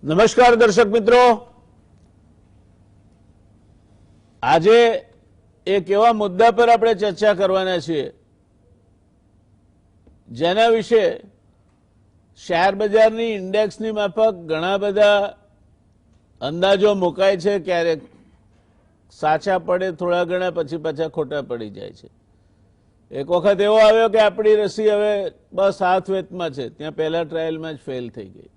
નમસ્કાર દર્શક મિત્રો, આજે એક એવા મુદ્દા પર આપણે ચર્ચા કરવાના છીએ જેના વિશે શેર બજારની ઇન્ડેક્સની માફક ઘણા બધા અંદાજો મુકાય છે. ક્યારેક સાચા પડે, થોડા ઘણા પછી પાછા ખોટા પડી જાય છે. એક વખત એવો આવ્યો કે આપણી રસી હવે બસ હાથ વેતમાં છે, ત્યાં પહેલા ટ્રાયલમાં જ ફેલ થઈ ગઈ.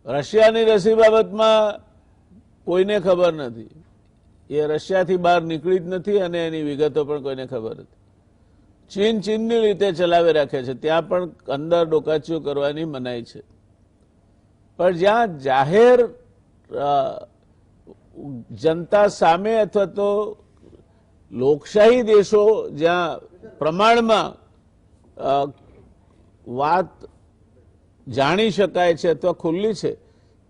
રશિયાની રસી બાબતમાં કોઈને ખબર નથી, એ રશિયાથી બહાર નીકળી જ નથી અને એની વિગતો પણ કોઈને ખબર નથી. ચીનની રીતે ચલાવી રાખે છે, ત્યાં પણ અંદર ડોકાચીઓ કરવાની મનાઈ છે. પણ જ્યાં જાહેર જનતા સામે અથવા તો લોકશાહી દેશો જ્યાં પ્રમાણમાં વાત જાણી શકાય છે અથવા ખુલ્લી છે,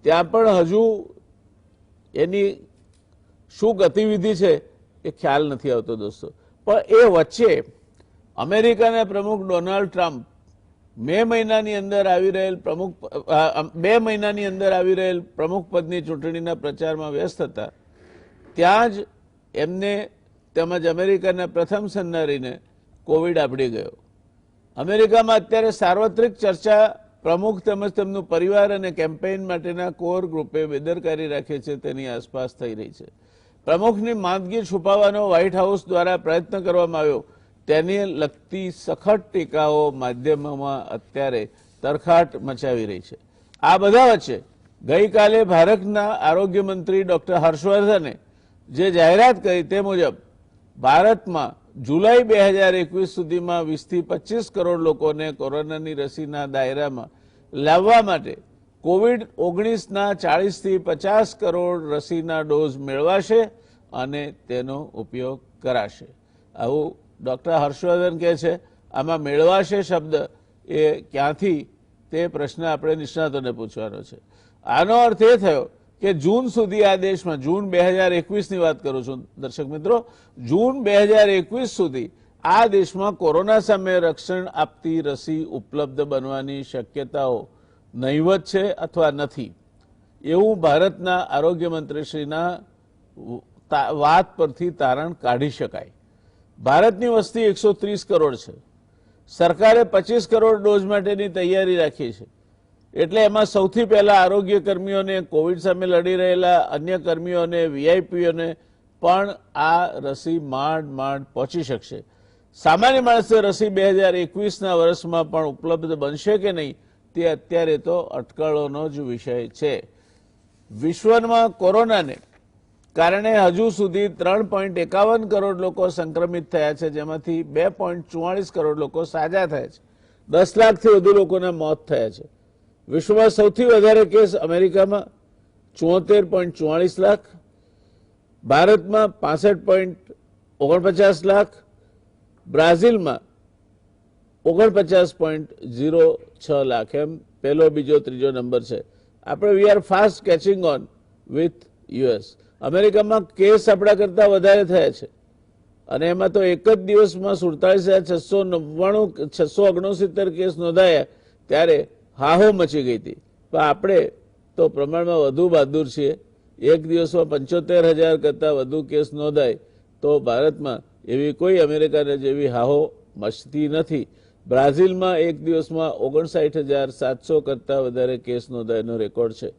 ત્યાં પણ હજુ એની શું ગતિવિધિ છે એ ખ્યાલ નથી આવતો દોસ્તો. પણ એ વચ્ચે અમેરિકાના પ્રમુખ ડોનાલ્ડ ટ્રમ્પ બે મહિનાની અંદર આવી રહેલ પ્રમુખ પદની ચૂંટણીના પ્રચારમાં વ્યસ્ત હતા. ત્યાં જ એમને તેમજ અમેરિકાના પ્રથમ સન્નારીને કોવિડ આપડી ગયો. અમેરિકામાં અત્યારે સાર્વત્રિક ચર્ચા પ્રમુખ તેમજ તેમનું પરિવાર અને કેમ્પેઇન માટેના કોર ગ્રુપે બેદરકારી રાખે છે તેની આસપાસ થઈ રહી છે. પ્રમુખની માંદગી છુપાવવાનો વ્હાઇટ હાઉસ દ્વારા પ્રયત્ન કરવામાં આવ્યો, તેને લગતી સખત ટીકાઓ માધ્યમોમાં અત્યારે તરખાટ મચાવી રહી છે. આ બધા વચ્ચે ગઈકાલે ભારતના આરોગ્ય મંત્રી ડોક્ટર હર્ષવર્ધને જે જાહેરાત કરી તે મુજબ ભારતમાં જુલાઈ 2021 સુધીમાં 20 થી 25 કરોડ લોકોને કોરોનાની રસીના દાયરામાં લાવવા માટે કોવિડ-19ના 40 થી 50 કરોડ રસીના ડોઝ મેળવાશે અને તેનો ઉપયોગ કરાશે. આવું ડોક્ટર હર્ષવર્ધન કહે છે. આમાં મેળવાશે શબ્દ એ ક્યાંથી, તે પ્રશ્ન આપણે નિષ્ણાતોને પૂછવાનો છે. આનો અર્થ એ થયો કે જૂન સુધી આ દેશમાં, જૂન 2021ની વાત કરું છું દર્શક મિત્રો, જૂન 2021 સુધી આ દેશમાં કોરોના સામે રક્ષણ આપતી રસી ઉપલબ્ધ બનવાની શક્યતાઓ નહીવત છે અથવા નથી, એવું ભારતના આરોગ્ય મંત્રીશ્રીના વાત પરથી તારણ કાઢી શકાય. ભારતની વસ્તી 130 કરોડ છે. સરકારે 25 કરોડ ડોઝ માટેની તૈયારી રાખી છે. એટલે એમાં સૌથી પહેલા આરોગ્ય કર્મીઓને, કોવિડ સામે લડી રહેલા અન્ય કર્મીઓને, વીઆઈપીઓને પણ આ રસી માંડ પહોંચી શકશે. સામાન્ય માણસે રસી 2021ના વર્ષમાં પણ ઉપલબ્ધ બનશે કે નહીં તે અત્યારે તો અટકળોનો જ વિષય છે. વિશ્વમાં કોરોનાને કારણે હજુ સુધી 3.51 કરોડ લોકો સંક્રમિત થયા છે, જેમાંથી 2.44 કરોડ લોકો સાજા થયા છે. 10 લાખથી વધુ લોકોના મોત થયા છે. વિશ્વમાં સૌથી વધારે કેસ અમેરિકામાં 74.44 લાખ, ભારતમાં 65.49 લાખ, બ્રાઝિલમાં 49.06 લાખ, એમ પહેલો, બીજો, ત્રીજો નંબર છે. આપણે we are fast catching on with US. અમેરિકામાં કેસ આપણા કરતા વધારે થયા છે અને એમાં તો એક જ દિવસમાં 47,669 કેસ નોંધાયા ત્યારે હાહો મચી ગઈ હતી. પણ આપણે તો પ્રમાણમાં વધુ બહાદુર છીએ. એક દિવસમાં 75,000 કરતાં વધુ કેસ નોંધાય તો ભારતમાં એવી કોઈ અમેરિકાને જેવી હાહો મચતી નથી. બ્રાઝિલમાં એક દિવસમાં 59,700 કરતાં વધારે કેસ નોંધાયનો રેકોર્ડ છે.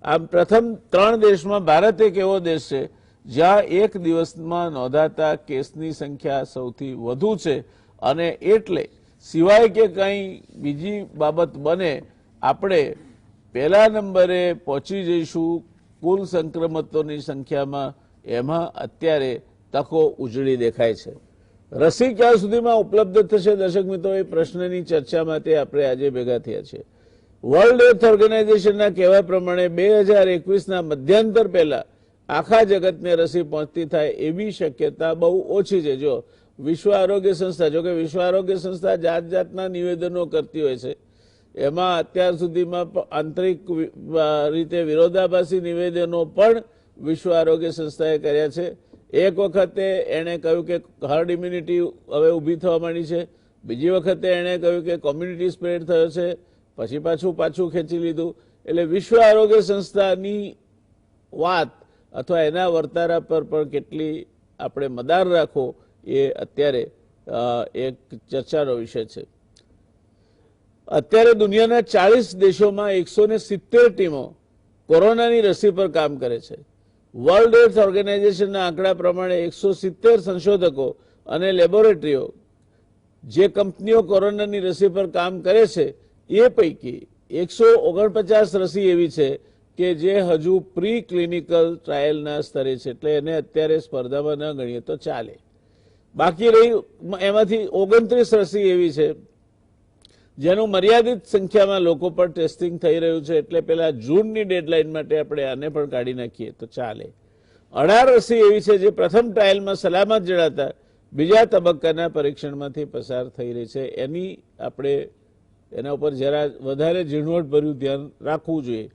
આમ પ્રથમ 3 દેશમાં ભારત એક એવો દેશ છે જ્યાં એક દિવસમાં નોંધાતા કેસની સંખ્યા સૌથી વધુ છે અને એટલે સિવાય કે કંઈ બીજી બાબત બને આપણે પહેલા નંબરે પહોંચી જઈશું કુલ સંક્રમિતોની સંખ્યામાં. એમાં અત્યારે તકો ઉજળી દેખાય છે. રસી ક્યાં સુધીમાં ઉપલબ્ધ થશે દર્શક મિત્રો, એ પ્રશ્નની ચર્ચા માટે આપણે આજે ભેગા થયા છીએ. વર્લ્ડ હેલ્થ ઓર્ગેનાઇઝેશનના કહેવા પ્રમાણે 2021ના મધ્યાંતર પહેલા આખા જગતને રસી પહોંચતી થાય એવી શક્યતા બહુ ઓછી છે. જો વિશ્વ આરોગ્ય સંસ્થા, જો કે વિશ્વ આરોગ્ય સંસ્થા જાતના નિવેદનો કરતી હોય છે, એમાં અત્યાર સુધીમાં આંતરિક રીતે વિરોધાભાસી નિવેદનો પણ વિશ્વ આરોગ્ય સંસ્થાએ કર્યા છે. એક વખતે એણે કહ્યું કે હર્ડ ઇમ્યુનિટી હવે ઊભી થવા માંડી છે, બીજી વખતે એણે કહ્યું કે કોમ્યુનિટી સ્પ્રેડ થયો છે, પછી પાછું ખેંચી લીધું. એટલે વિશ્વ આરોગ્ય સંસ્થાની વાત અથવા એના વર્તારા પર પણ કેટલી આપણે મદાર રાખવો એ અત્યારે એક ચર્ચાનો વિષય છે. અત્યારે દુનિયાના 40 દેશોમાં 170 ટીમો કોરોનાની રસી પર કામ કરે છે. વર્લ્ડ હેલ્થ ઓર્ગેનાઇઝેશનના આંકડા પ્રમાણે 170 સંશોધકો અને લેબોરેટરીઓ જે કંપનીઓ કોરોનાની રસી પર કામ કરે છે એ પૈકી 149 રસી એવી છે કે જે હજુ પ્રી ક્લિનિકલ ટ્રાયલના સ્તરે છે, એટલે એને અત્યારે સ્પર્ધામાં ન ગણીએ તો ચાલે. બાકી રહી એમાંથી 29 રસી એવી છે જેનું મર્યાદિત સંખ્યામાં લોકો પર ટેસ્ટિંગ થઈ રહ્યું છે, એટલે પેલા જૂનની ડેડલાઇન માટે આપણે આને પણ કાઢી નાખીએ તો ચાલે. 18 રસી એવી છે જે પ્રથમ ટ્રાયલમાં સલામત જણાતા બીજા તબક્કાના પરીક્ષણમાંથી પસાર થઈ રહી છે. આપણે એના ઉપર જરા વધારે ઝીણવટભર્યું ધ્યાન રાખવું જોઈએ.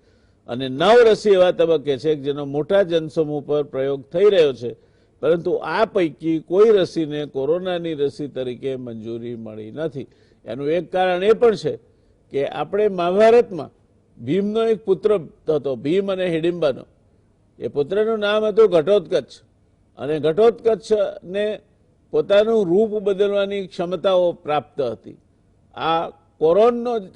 અને 9 રસી એવા તબક્કે છે જેનો મોટા જનસમૂહ પર પ્રયોગ થઈ રહ્યો છે, પરંતુ આ પૈકી કોઈ રસીને કોરોનાની રસી તરીકે મંજૂરી મળી નથી. એનું એક કારણ એ પણ છે કે આપણે મહાભારતમાં ભીમનો એક પુત્ર હતો, ભીમ અને હિડિંબાનો. એ પુત્રનું નામ હતું ઘટોત્કચ, અને ઘટોત્કચને પોતાનું રૂપ બદલવાની ક્ષમતાઓ પ્રાપ્ત હતી. આ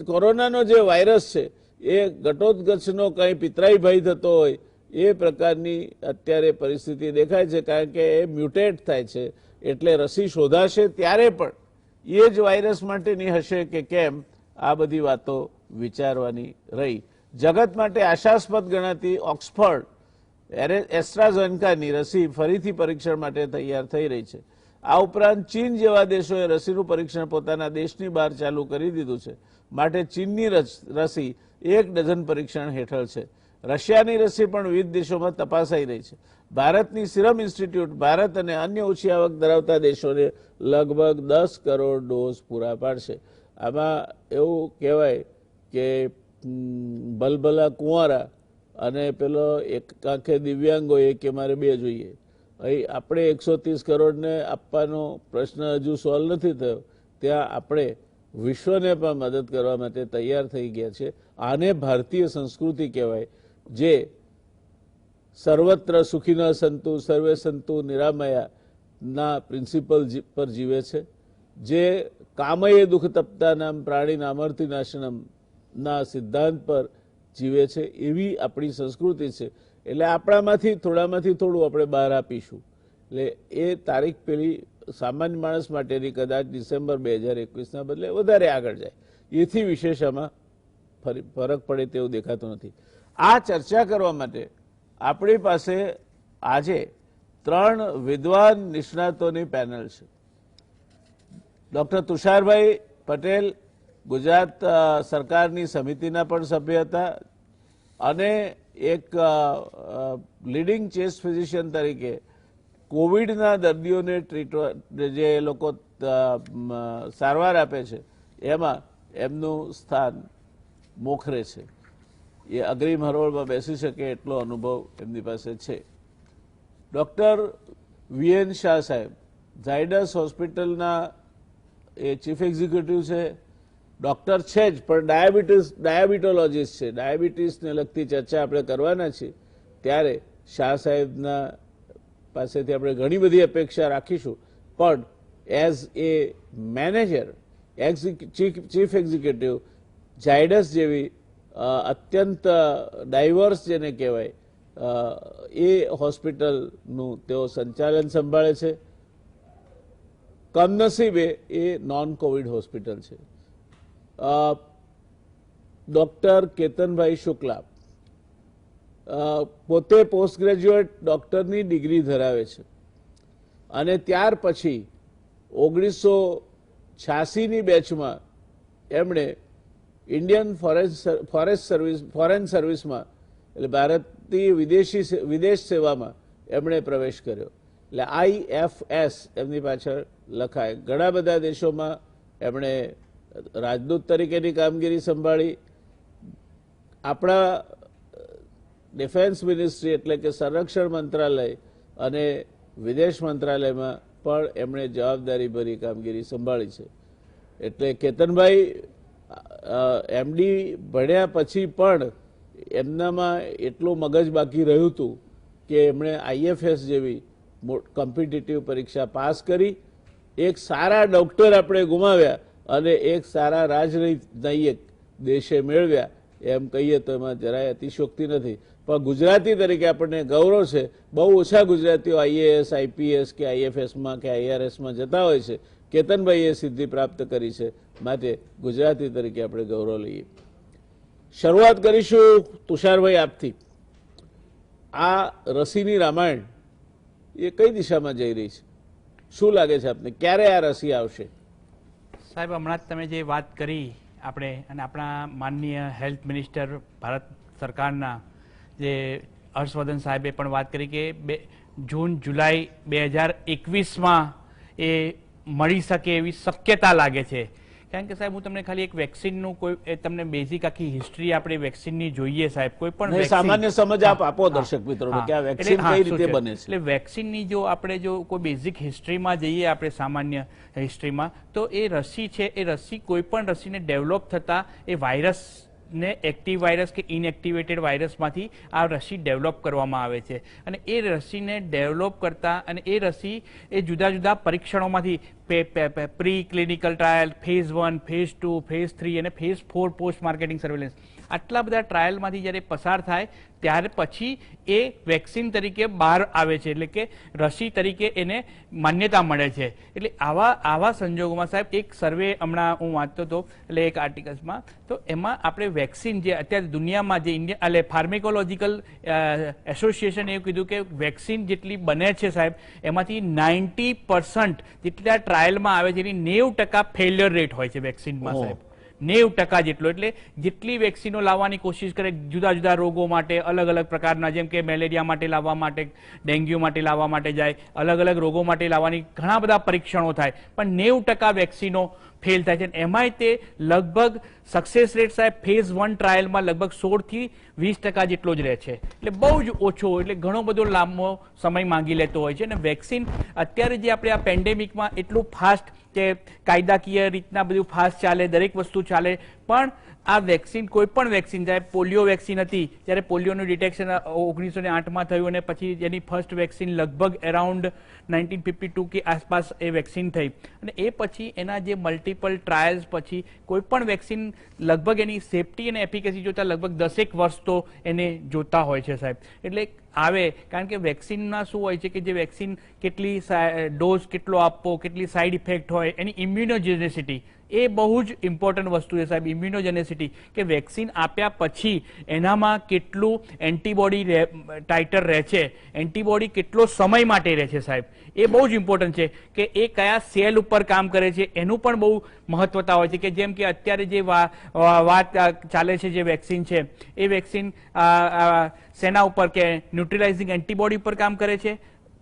કોરોનાનો જે વાયરસ છે એ ઘટોત્કચનો કંઈ પિતરાઈ ભય થતો હોય એ પ્રકારની અત્યારે પરિસ્થિતિ દેખાય છે, કારણ કે એ મ્યુટેટ થાય છે. એટલે રસી શોધાશે ત્યારે પણ એ જ વાયરસ માટેની હશે કે કેમ, આ બધી વાતો વિચારવાની રહી. જગત માટે આશાસ્પદ ગણાતી ઓક્સફર્ડ એસ્ટ્રાઝેનેકાની રસી ફરીથી પરીક્ષણ માટે તૈયાર થઈ રહી છે. આ ઉપરાંત ચીન જેવા દેશોએ રસીનું પરીક્ષણ પોતાના દેશની બહાર ચાલુ કરી દીધું છે, માટે ચીનની રસી 1 ડઝન પરીક્ષણ હેઠળ છે. રશિયાની રસી પણ વિવિધ દેશોમાં તપાસાઈ રહી છે. ભારતની સિરમ ઇન્સ્ટિટ્યૂટ ભારત અને અન્ય ઓછી આવક ધરાવતા દેશોને લગભગ 10 કરોડ ડોઝ પૂરા પાડશે. આમાં એવું કહેવાય કે ભલભલા કુંવારા અને પેલો એક આંખે દિવ્યાંગો કે મારે 2 જોઈએ. અહીં આપણે 130 કરોડને આપવાનો પ્રશ્ન હજુ સોલ્વ નથી થયો, ત્યાં આપણે વિશ્વને પણ મદદ કરવા માટે તૈયાર થઈ ગયા છે. આને ભારતીય સંસ્કૃતિ કહેવાય, જે સર્વત્ર સુખીન સંતુ સર્વે સંતુ નિરામયા ના પ્રિન્સિપલ પર જીવે છે, જે કામયે દુઃખ તપતા નામ પ્રાણી નામર્થી નાશનમ ના સિદ્ધાંત પર જીવે છે. એવી આપણી સંસ્કૃતિ છે. એટલે આપણામાંથી થોડું આપણે બહાર આપીશું. એટલે એ તારીખ પેલી સામાન્ય માણસ માટેની કદાચ ડિસેમ્બર 2021ના બદલે વધારે આગળ જાય, એથી વિશેષ આમાં ફરક પડે તેવું દેખાતું નથી. આ ચર્ચા કરવા માટે આપણી પાસે આજે 3 વિદ્વાન નિષ્ણાતોની પેનલ છે. ડૉક્ટર તુષારભાઈ પટેલ ગુજરાત સરકારની સમિતિના પણ સભ્ય હતા અને એક લીડિંગ ચેસ્ટ ફિઝિશિયન તરીકે કોવિડના દર્દીઓને જે લોકો સારવાર આપે છે એમાં એમનું સ્થાન મોખરે છે. એ અગ્રીમ હરોળમાં બેસી શકે એટલો અનુભવ એમની પાસે છે. ડૉક્ટર વીએન શાહ સાહેબ ઝાયડસ હોસ્પિટલના એ ચીફ એક્ઝિક્યુટિવ છે. ડૉક્ટર છે જ, પણ ડાયાબિટોલોજીસ્ટ છે. ડાયાબિટીસને લગતી ચર્ચા આપણે કરવાના છીએ, ત્યારે શાહ સાહેબના પાસેથી આપણે ઘણી બધી અપેક્ષા રાખીશું. પણ as a manager, chief executive, Zydus જેવી અત્યંત ડાયવર્સ જેને કહેવાય એ હોસ્પિટલનું તેઓ સંચાલન સંભાળે છે. કમનસીબે એ નોન કોવિડ હોસ્પિટલ છે. ડૉક્ટર કેતનભાઈ શુક્લા પોતે પોસ્ટ ગ્રેજ્યુએટ ડૉક્ટરની ડિગ્રી ધરાવે છે અને ત્યાર પછી 1986ની બેચમાં એમણે ઇન્ડિયન ફોરેન સર્વિસમાં એટલે ભારતીય વિદેશ સેવામાં એમણે પ્રવેશ કર્યો. એટલે IFS એમની પાછળ લખાય. ઘણા બધા દેશોમાં એમણે રાજદૂત તરીકેની કામગીરી સંભાળી. આપણા ડિફેન્સ મિનિસ્ટ્રી એટલે કે સંરક્ષણ મંત્રાલય અને વિદેશ મંત્રાલયમાં પણ એમણે જવાબદારીભરી કામગીરી સંભાળી છે. એટલે કેતનભાઈ MD ભણ્યા પછી પણ એમનામાં એટલું મગજ બાકી રહ્યું હતું કે એમણે IFS જેવી કોમ્પિટિટિવ પરીક્ષા પાસ કરી, એક સારા ડોક્ટર આપણે ગુમાવ્યા અને એક સારા રાજનૈતિક દેશે મેળવ્યા એમ કહીએ તો એમાં જરાય અતિશયોક્તિ નથી. પણ ગુજરાતી તરીકે આપણને ગૌરવ છે. બહુ ઓછા ગુજરાતીઓ IAS, IPS કે IFSમાં કે IRSમાં જતા હોય છે. કેતનભાઈએ સિદ્ધિ પ્રાપ્ત કરી છે, માટે ગુજરાતી તરીકે આપણે ગૌરવ લઈએ. શરૂઆત કરીશું તુષારભાઈ આપથી. આ રસીની રામાયણ એ કઈ દિશામાં જઈ રહી છે? શું લાગે છે આપને, ક્યારે આ રસી આવશે? સાહેબ, હમણાં જ તમે જે વાત કરી આપણે, અને આપણા માનનીય હેલ્થ મિનિસ્ટર ભારત સરકારના જે હર્ષવર્ધન સાહેબે પણ વાત કરી કે જૂન જુલાઈ 2021માં એ મળી શકે એવી શક્યતા લાગે છે. કારણ કે સાહેબ, હું તમને ખાલી એક વેક્સિનનું કોઈ તમને બેઝિક આખી હિસ્ટ્રી આપણે વેક્સિનની જોઈએ સાહેબ. કોઈ પણ સામાન્ય સમજ આપ આપો દર્શક મિત્રોને કે આ વેક્સિન કઈ રીતે બને છે. એટલે વેક્સિનની જો આપણે જો કોઈ બેઝિક હિસ્ટ્રીમાં જઈએ, આપણે સામાન્ય હિસ્ટ્રીમાં, તો એ રસી છે, એ રસી કોઈ પણ રસીને ડેવલપ થતા એ વાયરસ ને એક્ટિવ વાયરસ કે ઇનએક્ટિવેટેડ વાયરસમાંથી આ રસી ડેવલપ કરવામાં આવે છે. અને એ રસીને ડેવલપ કરતા અને એ રસી એ જુદા જુદા પરીક્ષણોમાંથી pre clinical trial, phase 1, phase 2, phase 3 અને ફેઝ 4 પોસ્ટ માર્કેટિંગ સર્વેલન્સ, આટલા બધા ટ્રાયલમાંથી જ્યારે પસાર થાય ત્યારે પછી એ વેક્સિન તરીકે બહાર આવે છે, એટલે કે રસી તરીકે એને માન્યતા મળે છે. એટલે આવા સંજોગોમાં સાહેબ એક સર્વે હમણાં હું વાંચતો હતો, એટલે એક આર્ટિકલ્સમાં, તો એમાં આપણે વેક્સિન જે અત્યારે દુનિયામાં જે ઇન્ડિયા એટલે ફાર્મેકોલોજીકલ એસોસિએશન એવું કીધું કે વેક્સિન જેટલી બને છે સાહેબ, એમાંથી 90% જેટલા ટ્રાયલમાં આવે છે એની 90% ફેલિયર રેટ હોય છે વેક્સિનમાં સાહેબ. 90% જેટલો. એટલે જેટલી વેક્સિનો લાવવાની કોશિશ કરે જુદા જુદા રોગો માટે, અલગ અલગ પ્રકારના, જેમ કે મેલેરિયા માટે લાવવા માટે, ડેન્ગ્યુ માટે લાવવા માટે જાય, અલગ અલગ રોગો માટે લાવવાની ઘણા બધા પરીક્ષણો થાય, પણ 90% વેક્સિનો ફેલ થાય છે. એમાંય તે લગભગ સક્સેસ રેટ સાહેબ ફેઝ 1 ટ્રાયલમાં લગભગ 16 થી 20% જેટલો જ રહે છે. એટલે બહુ જ ઓછો, એટલે ઘણો બધો લાંબો સમય માંગી લેતો હોય છે. અને વેક્સિન અત્યારે જે આપણે આ પેન્ડેમિકમાં એટલું ફાસ્ટ કે કાયદાકીય રીતના બધું ફાસ્ટ ચાલે, દરેક વસ્તુ ચાલે, પણ આ વેક્સિન, કોઈ પણ વેક્સિન, જ્યારે પોલિયો વેક્સિન હતી ત્યારે પોલિયોનું ડિટેક્શન 1908માં થયું અને પછી એની ફર્સ્ટ વેક્સિન લગભગ અરાઉન્ડ 1952 કે આસપાસ એ વેક્સિન થઈ. અને એ પછી એના જે મલ્ટિપલ ટ્રાયલ્સ પછી કોઈ પણ વેક્સિન લગભગ એની સેફટી અને એફિકેસી જોતા લગભગ 10 વર્ષ તો એને જોતા હોય છે સાહેબ. એટલે આવે, કારણ કે વેક્સિનમાં શું હોય છે કે જે વેક્સિન કેટલી ડોઝ કેટલો આપવો, કેટલી સાઇડ ઇફેક્ટ હોય, એની ઇમ્યુનોજેનેસિટી એ બહુ જ ઇમ્પોર્ટન્ટ વસ્તુ છે સાહેબ. ઇમ્યુનોજેનેસિટી કે વેક્સિન આપ્યા પછી એનામાં કેટલું એન્ટીબોડી ટાઇટર રહે છે, એન્ટીબોડી કેટલો સમય માટે રહે છે સાહેબ, એ બહુ જ ઇમ્પોર્ટન્ટ છે. કે એ કયા સેલ ઉપર કામ કરે છે એનું પણ બહુ મહત્વતા હોય છે. કે જેમ કે અત્યારે જે વાત ચાલે છે, જે વેક્સિન છે એ વેક્સિન સેના ઉપર, કે ન્યુટ્રલાઇઝિંગ એન્ટીબોડી ઉપર કામ કરે છે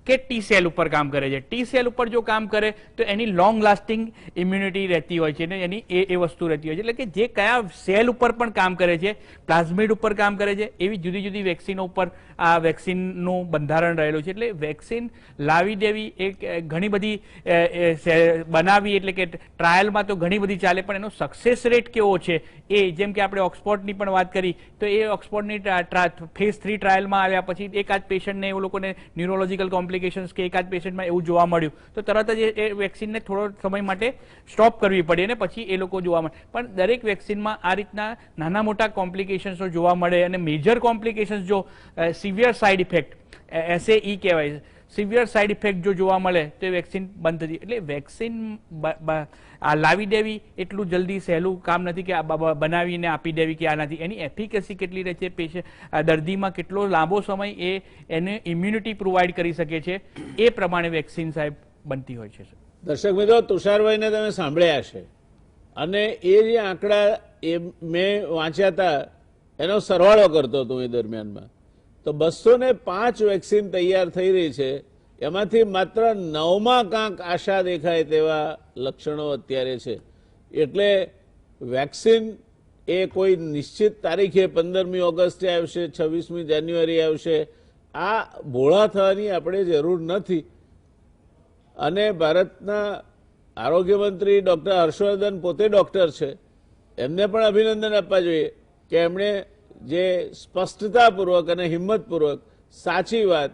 કે ટી સેલ ઉપર કામ કરે છે. ટી સેલ ઉપર જો કામ કરે તો એની લોંગ લાસ્ટિંગ ઇમ્યુનિટી રહેતી હોય છે ને એની એ વસ્તુ રહેતી હોય છે. એટલે કે જે કયા સેલ ઉપર પણ કામ કરે છે, પ્લાઝમિડ ઉપર કામ કરે છે, એવી જુદી જુદી વેક્સિનો ઉપર આ વેક્સિનનું બંધારણ રહેલું છે. એટલે વેક્સિન લાવી દેવી એ ઘણી બધી બનાવી, એટલે કે ટ્રાયલમાં તો ઘણી બધી ચાલે, પણ એનો સક્સેસ રેટ કેવો છે એ, જેમ કે આપણે ઓક્સફોર્ડની પણ વાત કરી, તો એ ઓક્સફોર્ડની ફેઝ 3 ટ્રાયલમાં આવ્યા પછી એકાદ પેશન્ટને એ લોકોને ન્યુરોલોજીકલ કોમ્પ્લિકેશન્સ કે એકાદ પેશન્ટમાં એવું જોવા મળ્યું તો તરત જ એ વેક્સિનને થોડો સમય માટે સ્ટોપ કરવી પડી અને પછી એ લોકો જોવા મળે. પણ દરેક વેક્સિનમાં આ રીતના નાના મોટા કોમ્પ્લિકેશન્સો જોવા મળે, અને મેજર કોમ્પ્લિકેશન્સ જો સિવિયર સાઇડ ઇફેક્ટ, SAE કહેવાય, સિવિયર સાઇડ ઇફેક્ટ જો જોવા મળે તો એ વેક્સિન બંધ થતી. એટલે વેક્સિન લાવી દેવી એટલું જલ્દી સહેલું કામ નથી કે બનાવીને આપી દેવી કે આ નથી. એની એફિકેસી કેટલી રહે છે, દર્દીમાં કેટલો લાંબો સમય એને ઇમ્યુનિટી પ્રોવાઈડ કરી શકે છે, એ પ્રમાણે વેક્સિન સાહેબ બનતી હોય છે. દર્શક મિત્રો, તુષારભાઈને તમે સાંભળ્યા છે, અને એ જે આંકડા એ મેં વાંચ્યા હતા એનો સરવાળો કરતો હતો એ દરમિયાનમાં, તો 205 વેક્સિન તૈયાર થઈ રહી છે, એમાંથી માત્ર 9માં કાંક આશા દેખાય તેવા લક્ષણો અત્યારે છે. એટલે વેક્સિન એ કોઈ નિશ્ચિત તારીખે 15મી ઓગસ્ટે આવશે, 26મી જાન્યુઆરી આવશે, આ ભોળા થવાની આપણે જરૂર નથી. અને ભારતના આરોગ્ય મંત્રી ડૉક્ટર હર્ષવર્ધન પોતે ડૉક્ટર છે, એમને પણ અભિનંદન આપવા જોઈએ કે એમણે જે સ્પષ્ટતાપૂર્વક અને હિંમતપૂર્વક સાચી વાત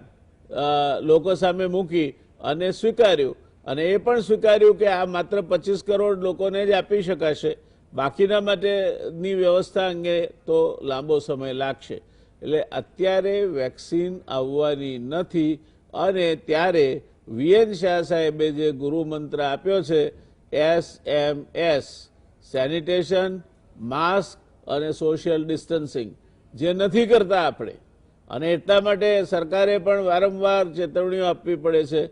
લોકો સામે મૂકી અને સ્વીકાર્યું, અને એ પણ સ્વીકાર્યું કે આ માત્ર 25 કરોડ લોકોને જ આપી શકાશે, બાકીના માટેની વ્યવસ્થા અંગે તો લાંબો સમય લાગશે. એટલે અત્યારે વેક્સિન આવવાની નથી, અને ત્યારે વીએન શાહ સાહેબે જે ગુરુ મંત્ર આપ્યો છે SMS, સેનિટેશન, માસ્ક અને સોશિયલ ડિસ્ટન્સિંગ, જે નથી કરતા આપણે, અને એટલા માટે સરકારે પણ વારંવાર ચેતવણીઓ આપવી પડે છે.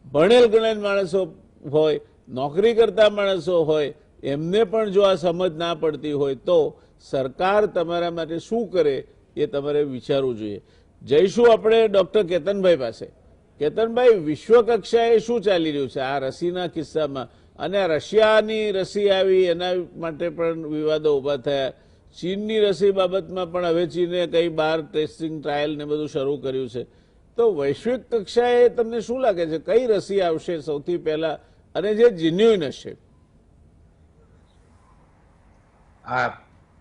ભણેલ ગણેલ માણસો હોય, નોકરી કરતા માણસો હોય, એમને પણ જો આ સમજ ના પડતી હોય તો સરકાર તમારા માટે શું કરે એ તમારે વિચારવું જોઈએ. જઈશું આપણે ડૉક્ટર કેતનભાઈ પાસે. કેતનભાઈ, વિશ્વ કક્ષાએ શું ચાલી રહ્યું છે આ રસીના કિસ્સામાં? અને રશિયાની રસી આવી એના માટે પણ વિવાદો ઊભા થયા. ચીનની રસી બાબતમાં પણ હવે ચીને કંઈ બહાર ટેસ્ટિંગ ટ્રાયલ ને બધું શરૂ કર્યું છે. તો વૈશ્વિક કક્ષાએ તમને શું લાગે છે, કઈ રસી આવશે સૌથી પહેલા, અને જે જેન્યુઇન હશે?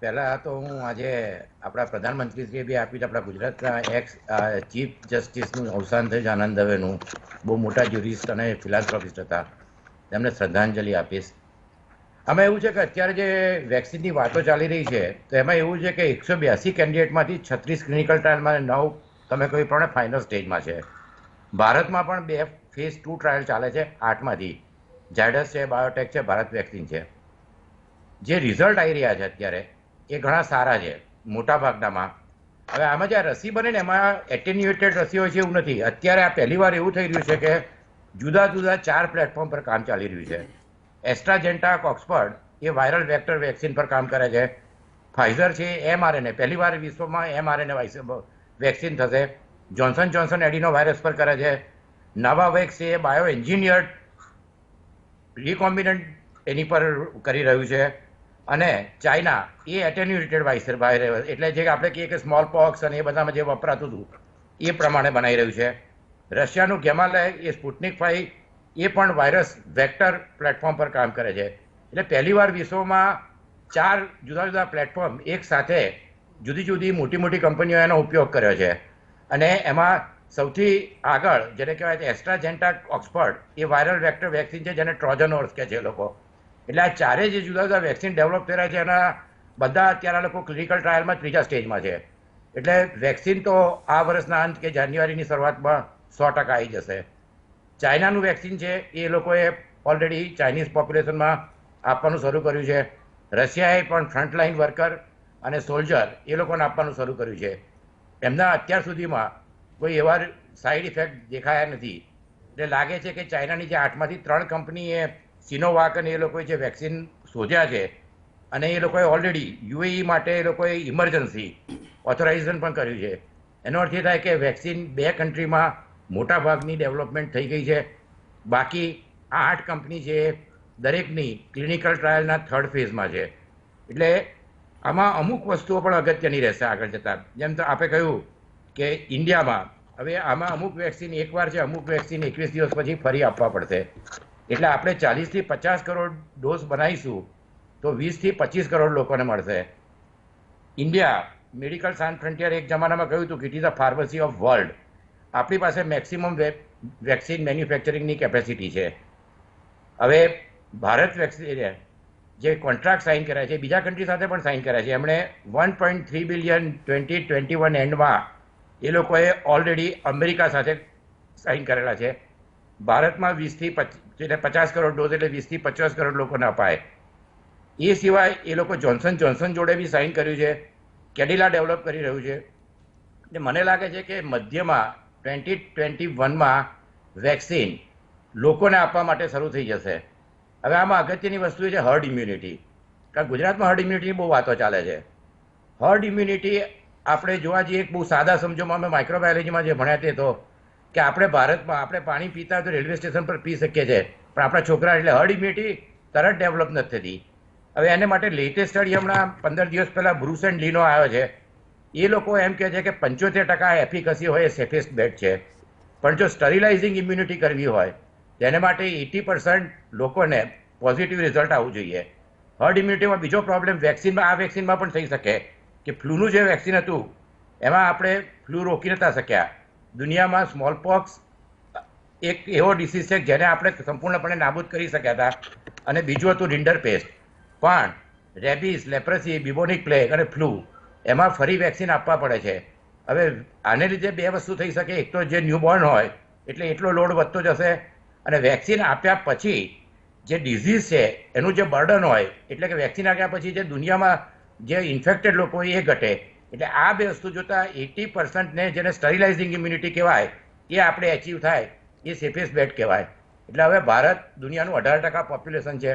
પહેલા તો હું આજે આપણા પ્રધાનમંત્રીશ્રીએ બી આપી, આપણા ગુજરાતના એક્સ ચીફ જસ્ટિસનું અવસાન થયું છે આનંદ દવેનું, બહુ મોટા જ્યુરિસ્ટ અને ફિલાન્થ્રોપિસ્ટ હતા, તેમને શ્રદ્ધાંજલિ આપીશ. આમાં એવું છે કે અત્યારે જે વેક્સિનની વાતો ચાલી રહી છે તો એમાં એવું છે કે 182 કેન્ડિડેટમાંથી 36 ક્લિનિકલ ટ્રાયલમાં 9 તમે કહ્યું પ્રમાણે ફાઇનલ સ્ટેજમાં છે. ભારતમાં પણ 2 ફેઝ 2 ટ્રાયલ ચાલે છે 8માંથી, ઝાયડસ છે, બાયોટેક છે, ભારત વેક્સિન છે. જે રિઝલ્ટ આવી રહ્યા છે અત્યારે એ ઘણા સારા છે મોટા ભાગનામાં. હવે આમાં જે રસી બને ને એમાં એટેન્યુએટેડ રસી હોય છે એવું નથી. અત્યારે આ પહેલી વાર એવું થઈ રહ્યું છે કે જુદા જુદા 4 પ્લેટફોર્મ પર કામ ચાલી રહ્યું છે. એસ્ટ્રાઝેન્ટા ઓક્સફર્ડ એ વાયરલ વેક્ટર વેક્સિન પર કામ કરે છે. ફાઇઝર છે mRNA, પહેલી વાર વિશ્વમાં mRNA વેક્સિન થશે. જોન્સન જોન્સન એડિનો વાયરસ પર કરે છે. નોવાવેક્સ એ બાયો એન્જિનિયર્ડ રિકોમ્બિનન્ટ એની પર કરી રહ્યું છે. અને ચાઇના એ એટેન્યુએટેડ વાયરસ, એટલે જે આપણે કહીએ કે સ્મોલ પોક્સ અને એ બધામાં જે વપરાતું હતું એ પ્રમાણે બનાવી રહ્યું છે. રશિયાનું ગેમાલય એ સ્પુટનિક 5 એ પણ વાયરસ વેક્ટર પ્લેટફોર્મ પર કામ કરે છે. એટલે પહેલીવાર વિશ્વમાં 4 જુદા જુદા પ્લેટફોર્મ એક સાથે જુદી જુદી મોટી મોટી કંપનીઓ એનો ઉપયોગ કર્યો છે. અને એમાં સૌથી આગળ જેને કહેવાય છે એસ્ટ્રાઝેન્ટા ઓક્સફર્ડ એ વાયરલ વેક્ટર વેક્સિન છે, જેને ટ્રોજન હોર્સ કહે છે લોકો. એટલે આ ચારે જે જુદા જુદા વેક્સિન ડેવલપ થઈ રહ્યા છે એના બધા અત્યારે લોકો ક્લિનિકલ ટ્રાયલમાં 3જા સ્ટેજમાં છે. એટલે વેક્સિન તો આ વર્ષના અંત કે જાન્યુઆરીની શરૂઆતમાં 100% આવી જશે. ચાઇનાનું વેક્સિન છે એ લોકોએ ઓલરેડી ચાઇનીઝ પોપ્યુલેશનમાં આપવાનું શરૂ કર્યું છે. રશિયાએ પણ ફ્રન્ટલાઇન વર્કર અને સોલ્જર એ લોકોને આપવાનું શરૂ કર્યું છે. એમના અત્યાર સુધીમાં કોઈ એવા સાઈડ ઇફેક્ટ દેખાયા નથી. એટલે લાગે છે કે ચાઇનાની જે 8માંથી 3 કંપનીએ સિનોવાક અને એ લોકોએ જે વેક્સિન શોધ્યા છે અને એ લોકોએ ઓલરેડી યુએઈ માટે એ લોકોએ ઇમરજન્સી ઓથોરાઇઝેશન પણ કર્યું છે. એનો અર્થ એ થાય કે વેક્સિન 2 કન્ટ્રીમાં મોટા ભાગની ડેવલપમેન્ટ થઈ ગઈ છે. બાકી આ 8 કંપની છે દરેકની ક્લિનિકલ ટ્રાયલના 3rd ફેઝમાં છે. એટલે આમાં અમુક વસ્તુઓ પણ અગત્યની રહેશે આગળ જતાં. જેમ તો આપણે કહ્યું કે ઇન્ડિયામાં હવે આમાં અમુક વેક્સિન એકવાર છે, અમુક વેક્સિન 21 દિવસ પછી ફરી આપવા પડશે. એટલે આપણે 40થી 50 કરોડ ડોઝ બનાવીશું તો 20થી 25 કરોડ લોકોને મળશે. ઇન્ડિયા મેડિકલ સાયન્સ ફ્રન્ટિયર એક જમાનામાં કહ્યું હતું કે it is a pharmacy of world. આપણી પાસે મેક્સિમમ વેક્સિન મેન્યુફેક્ચરિંગની કેપેસિટી છે. હવે ભારત વેક્સિન જે કોન્ટ્રાક્ટ સાઇન કર્યા છે બીજા કન્ટ્રી સાથે પણ સાઇન કર્યા છે. એમણે 1.3 બિલિયન 2021 એન્ડમાં એ લોકોએ ઓલરેડી અમેરિકા સાથે સાઇન કરેલા છે. ભારતમાં 20થી 50 કરોડ ડોઝ એટલે 20થી 50 કરોડ લોકોને અપાય. એ સિવાય એ લોકો જોન્સન જોન્સન જોડે બી સાઇન કર્યું છે. કેડિલા ડેવલપ કરી રહ્યું છે. એટલે મને લાગે છે કે મધ્યમાં 2021માં વેક્સિન લોકોને આપવા માટે શરૂ થઈ જશે. હવે આમાં અગત્યની વસ્તુ છે હર્ડ ઇમ્યુનિટી. કારણ ગુજરાતમાં હર્ડ ઇમ્યુનિટીની બહુ વાતો ચાલે છે. હર્ડ ઇમ્યુનિટી આપણે જોવા જઈએ બહુ સાદા સમજોમાં અમે માઇક્રોબાયોલોજીમાં જે ભણ્યા તે તો કે આપણે ભારતમાં આપણે પાણી પીતા હોય તો રેલવે સ્ટેશન પર પી શકીએ છીએ, પણ આપણા છોકરા એટલે હર્ડ ઇમ્યુનિટી તરત ડેવલપ નથી થતી. હવે એને માટે લેટેસ્ટ સ્ટડી હમણાં 15 દિવસ પહેલાં બ્રુસ એન્ડ લીનો આવ્યો છે. એ લોકો એમ કહે છે કે 75% એફિકસી હોય એ સેફેસ્ટ બેટ છે. પણ જો સ્ટરીલાઇઝિંગ ઇમ્યુનિટી કરવી હોય તેને માટે 80% લોકોને પોઝિટિવ રિઝલ્ટ આવવું જોઈએ. હર્ડ ઇમ્યુનિટીમાં બીજો પ્રોબ્લેમ વેક્સિનમાં આ વેક્સિનમાં પણ થઈ શકે કે ફ્લૂનું જે વેક્સિન હતું એમાં આપણે ફ્લૂ રોકી નતા શક્યા. દુનિયામાં સ્મોલ પોક્સ એક એવો ડિસીઝ છે જેને આપણે સંપૂર્ણપણે નાબૂદ કરી શક્યા હતા, અને બીજું હતું રિન્ડર પેસ્ટ. પણ રેબીઝ, લેપ્રસી, બિબોનિક પ્લેગ અને ફ્લૂ એમાં ફરી વેક્સિન આપવા પડે છે. હવે આને લીધે બે વસ્તુ થઈ શકે. એક તો જે ન્યૂબોર્ન હોય એટલે એટલો લોડ વધતો જશે, અને વેક્સિન આપ્યા પછી જે ડિઝીઝ છે એનું જે બર્ડન હોય, એટલે કે વેક્સિન આપ્યા પછી જે દુનિયામાં જે ઇન્ફેક્ટેડ લોકો એ ઘટે. એટલે આ બે વસ્તુ જોતા 80% ને જેને સ્ટરીલાઇઝિંગ ઇમ્યુનિટી કહેવાય એ આપણે એચીવ થાય એ સેફેસ્ટ બેટ કહેવાય. એટલે હવે ભારત દુનિયાનું 18% પોપ્યુલેશન છે,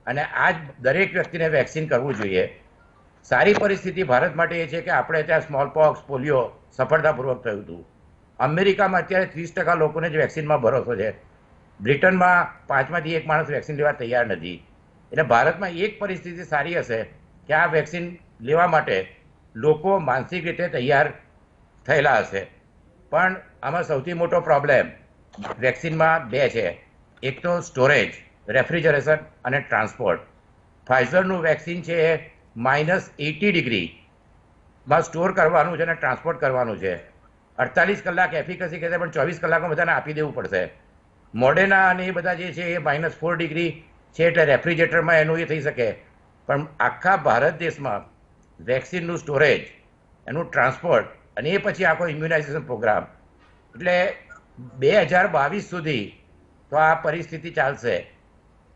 અને આ જ દરેક વ્યક્તિને વેક્સિન કરવું જોઈએ. સારી પરિસ્થિતિ ભારત માટે એ છે કે આપણે ત્યાં સ્મોલ પોક્સ, પોલિયો સફળતાપૂર્વક થયું હતું. અમેરિકામાં અત્યારે 30% લોકોને જ વેક્સિનમાં ભરોસો છે. બ્રિટનમાં 5માંથી 1 માણસ વેક્સિન લેવા તૈયાર નથી. એટલે ભારતમાં એક પરિસ્થિતિ સારી હશે કે આ વેક્સિન લેવા માટે લોકો માનસિક રીતે તૈયાર થયેલા હશે. પણ આમાં સૌથી મોટો પ્રોબ્લેમ વેક્સિનમાં બે છે. એક તો સ્ટોરેજ, રેફ્રિજરેશન અને ટ્રાન્સપોર્ટ. ફાઇઝરનું વેક્સિન છે એ -80 ડિગ્રીમાં સ્ટોર કરવાનું છે અને ટ્રાન્સપોર્ટ કરવાનું છે. 48 કલાક એફિકસી કહેશે, પણ 24 કલાકમાં બધાને આપી દેવું પડશે. મોડેના અને એ બધા જે છે એ -4 ડિગ્રી છે, એટલે રેફ્રિજરેટરમાં એનું એ થઈ શકે. પણ આખા ભારત દેશમાં વેક્સિનનું સ્ટોરેજ, એનું ટ્રાન્સપોર્ટ અને એ પછી આખો ઇમ્યુનાઇઝેશન પ્રોગ્રામ, એટલે 2022 સુધી તો આ પરિસ્થિતિ ચાલશે.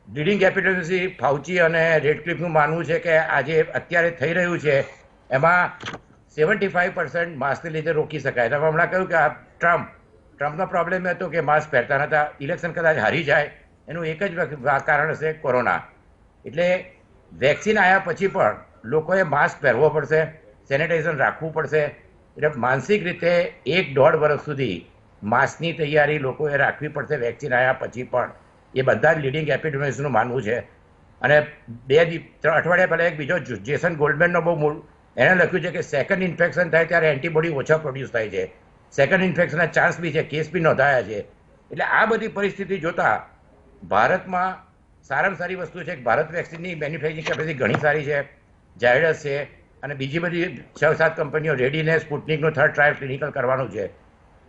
લીડિંગ એપિડેમિયોલોજી ફાઉચી અને રેડક્લિફનું માનવું છે કે આજે અત્યારે થઈ રહ્યું છે એમાં 75% માસ્કને લીધે રોકી શકાય. તમે હમણાં કહ્યું કે આ ટ્રમ્પનો પ્રોબ્લેમ એ હતો કે માસ્ક પહેરતા નતા. ઇલેક્શન કદાચ હારી જાય એનું એક જ કારણ હશે કોરોના. એટલે વેક્સિન આવ્યા પછી પણ લોકોએ માસ્ક પહેરવો પડશે, સેનિટાઇઝેશન રાખવું પડશે. એટલે માનસિક રીતે 1-1.5 વર્ષ સુધી માસ્કની તૈયારી લોકોએ રાખવી પડશે વેક્સિન આવ્યા પછી પણ. એ બધા જ લીડિંગ એપિડેમિયોલોજીસ્ટનું માનવું છે. અને 2 અઠવાડિયા પહેલાં એક બીજો જેસન ગોલ્ડમેનનો બહુ એણે લખ્યું છે કે સેકન્ડ ઇન્ફેક્શન થાય ત્યારે એન્ટીબોડી ઓછા પ્રોડ્યુસ થાય છે. સેકન્ડ ઇન્ફેક્શનના ચાન્સ બી છે, કેસ બી નોંધાયા છે. એટલે આ બધી પરિસ્થિતિ જોતા ભારતમાં સારામાં સારી વસ્તુ છે કે ભારત વેક્સિનની મેન્યુફેક્ચરિંગ કેપેસિટી ઘણી સારી છે. ઝાયડસ છે અને બીજી બધી 6-7 કંપનીઓ રેડીને સ્પુટનિકનું 3rd ટ્રાયલ ક્લિનિકલ કરવાનું છે.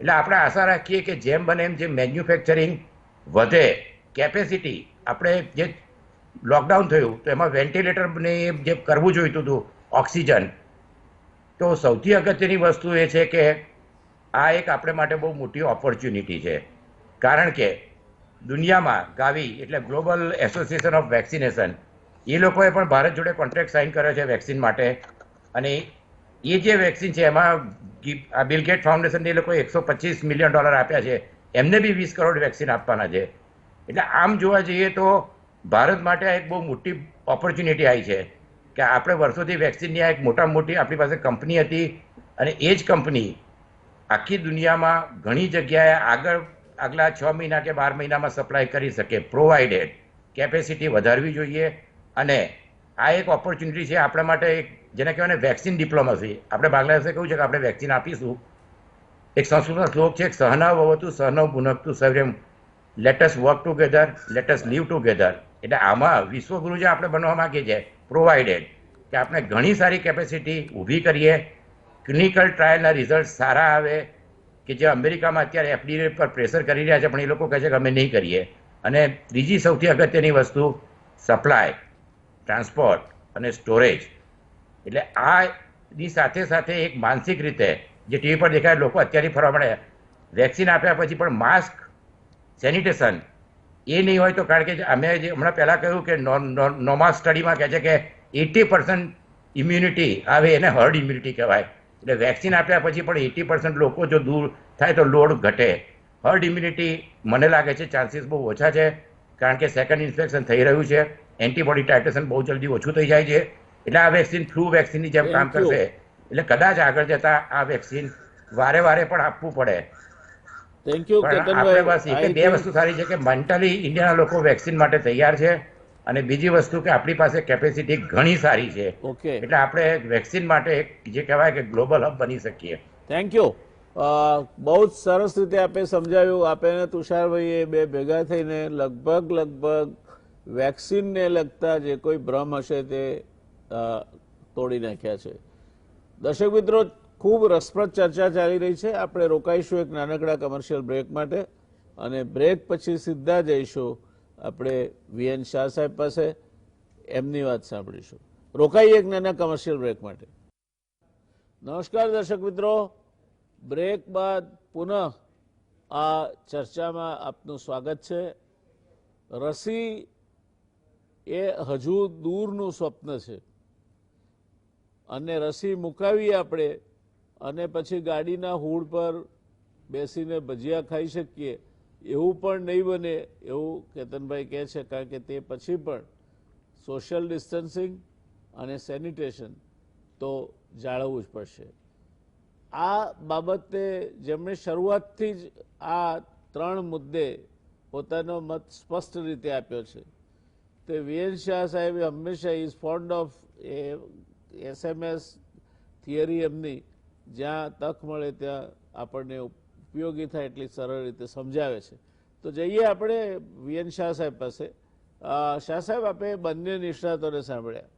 એટલે આપણે આશા રાખીએ કે જેમ બને એમ જે મેન્યુફેક્ચરિંગ વધે, કેપેસિટી, આપણે જે લોકડાઉન થયું તો એમાં વેન્ટિલેટરને જે કરવું જોઈતું હતું, ઓક્સિજન, તો સૌથી અગત્યની વસ્તુ એ છે કે આ એક આપણે માટે બહુ મોટી ઓપોર્ચ્યુનિટી છે. કારણ કે દુનિયામાં ગાવી એટલે ગ્લોબલ એસોસિએશન ઓફ વેક્સિનેશન, એ લોકોએ પણ ભારત જોડે કોન્ટ્રાક્ટ સાઇન કર્યો છે વેક્સિન માટે. અને એ જે વેક્સિન છે એમાં બિલ ગેટ ફાઉન્ડેશન એ લોકોએ $125 મિલિયન આપ્યા છે. એમને બી 20 કરોડ વેક્સિન આપવાના છે. એટલે આમ જોવા જઈએ તો ભારત માટે આ એક બહુ મોટી ઓપોર્ચ્યુનિટી આવી છે કે આપણે વર્ષોથી વેક્સિનની આ એક મોટામાં મોટી આપણી પાસે કંપની હતી, અને એ જ કંપની આખી દુનિયામાં ઘણી જગ્યાએ આગલા 6 મહિના કે 12 મહિનામાં સપ્લાય કરી શકે, પ્રોવાઇડેડ. કેપેસિટી વધારવી જોઈએ. અને આ એક ઓપોર્ચ્યુનિટી છે આપણા માટે, એક જેને કહેવાય ને વેક્સિન ડિપ્લોમસી. આપણે બાંગ્લાદેશે કહ્યું છે કે આપણે વેક્સિન આપીશું. એક સંસ્કૃતનો શ્લોક છે, સહના ભવતુ સહનૌ ભુનક્તુ સૌર્યમ, let us work together, let us live together. એટલે આમાં વિશ્વગુરુ જે આપણે બનવા માંગીએ છીએ, પ્રોવાઇડેડ, કે આપણે ઘણી સારી કેપેસિટી ઊભી કરીએ, ક્લિનિકલ ટ્રાયલના રિઝલ્ટ સારા આવે, કે જે અમેરિકામાં અત્યારે FDA પર પ્રેશર કરી રહ્યા છે પણ એ લોકો કહે છે કે અમે નહીં કરીએ. અને ત્રીજી સૌથી અગત્યની વસ્તુ સપ્લાય, ટ્રાન્સપોર્ટ અને સ્ટોરેજ. એટલે આની સાથે સાથે એક માનસિક રીતે જે ટીવી પર દેખાય લોકો અત્યારે ફરવા મળે, વેક્સિન આપ્યા પછી પણ માસ્ક, સેનિટેશન એ નહીં હોય તો, કારણ કે અમે જે હમણાં પહેલાં કહ્યું કે નોમાસ સ્ટડીમાં કહે છે કે 80% ઇમ્યુનિટી આવે એને હર્ડ ઇમ્યુનિટી કહેવાય. એટલે વેક્સિન આપ્યા પછી પણ 80% લોકો જો દૂર થાય તો લોડ ઘટે. હર્ડ ઇમ્યુનિટી મને લાગે છે ચાન્સીસ બહુ ઓછા છે, કારણ કે સેકન્ડ ઇન્ફેક્શન થઈ રહ્યું છે, એન્ટીબોડી ટાઇટ્રેશન બહુ જલ્દી ઓછું થઈ જાય છે. એટલે આ વેક્સિન ફ્લૂ વેક્સિનની જેમ કામ કરશે. એટલે કદાચ આગળ જતા આ વેક્સિન વારે વારે પણ આપવું પડે. થેન્ક યુ આપણે બસ એક બે વસ્તુ સારી છે કે મેન્ટલી ઇન્ડિયાના લોકો વેક્સિન માટે તૈયાર છે, અને બીજી વસ્તુ કે આપણી પાસે કેપેસિટી ઘણી સારી છે. ઓકે, એટલે આપણે વેક્સિન માટે જે કહેવાય કે ગ્લોબલ હબ બની શકીએ. Thank you. બહુ જ સરસ રીતે આપે સમજાવ્યું. આપે ને તુષારભાઈએ બે ભેગા થઈને લગભગ વેક્સિનને લગતા જે કોઈ ભ્રમ હશે તે તોડી નાખ્યા છે. દર્શક મિત્રો, ખૂબ રસપ્રદ ચર્ચા ચાલી રહી છે. આપણે રોકાઈશું એક નાનકડા કમર્શિયલ બ્રેક માટે અને બ્રેક પછી સીધા જઈશું આપણે વીએન શાહ સાહેબ પાસે, એમની વાત સાંભળીશું. રોકાઈએ એક નાના કમર્શિયલ બ્રેક માટે. નમસ્કાર દર્શક મિત્રો, બ્રેક બાદ પુનઃ આ ચર્ચામાં આપનું સ્વાગત છે. રસી એ હજુ દૂરનું સ્વપ્ન છે અને રસી મુકાવીએ આપણે અને પછી ગાડીના હૂડ પર બેસીને ભજીયા ખાઈ શકીએ એવું પણ નહીં બને એવું કેતનભાઈ કહે છે, કારણ કે તે પછી પણ સોશિયલ ડિસ્ટન્સિંગ અને સેનિટેશન તો જાળવવું જ પડશે. આ બાબતે જેમણે શરૂઆતથી જ આ 3 મુદ્દે પોતાનો મત સ્પષ્ટ રીતે આપ્યો છે તે વીએન શાહ સાહેબે હંમેશા is found of SMS theory એમની, જ્યાં તક મળે ત્યાં આપણને ઉપયોગી થાય એટલી સરળ રીતે સમજાવે છે. તો જઈએ આપણે વીએન શાહ સાહેબ પાસે. શાહ સાહેબ, આપણે બંને નિષ્ણાતોને સાંભળ્યા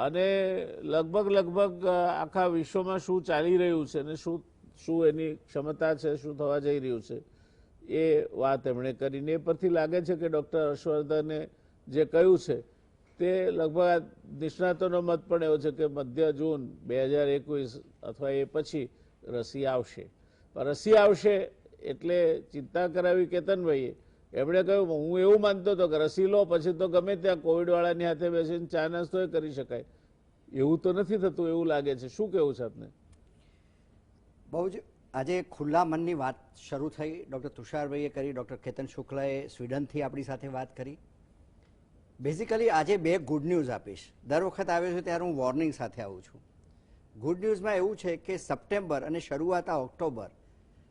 અને લગભગ આખા વિશ્વમાં શું ચાલી રહ્યું છે અને શું એની ક્ષમતા છે, શું થવા જઈ રહ્યું છે એ વાત એમણે કરીને. એ પરથી લાગે છે કે ડૉક્ટર હર્ષવર્ધને જે કહ્યું છે તે લગભગ નિષ્ણાતોનો મત પણ એવો છે કે મધ્ય જૂન 2021 અથવા એ પછી રસી આવશે. રસી આવશે એટલે ચિંતા કરાવી કેતનભાઈએ. એમણે કહ્યું, હું એવું માનતો હતો કે રસી લો પછી તો ગમે ત્યાં કોવિડવાળાની હાથે બેસીને ચા નાસ્તો કરી શકાય. એવું તો નથી થતું એવું લાગે છે. શું કહેવું છે આપને? બહુ જ આજે ખુલ્લા મનની વાત શરૂ થઈ. ડૉક્ટર તુષારભાઈએ કરી, ડૉક્ટર કેતન શુક્લાએ સ્વીડનથી આપણી સાથે વાત કરી. બેઝિકલી આજે 2 ગુડ ન્યૂઝ આપીશ. દર વખત આવ્યો છું ત્યારે હું વોર્નિંગ સાથે આવું છું. ગુડ ન્યૂઝમાં એવું છે કે સપ્ટેમ્બર અને શરૂઆત આ ઓક્ટોબર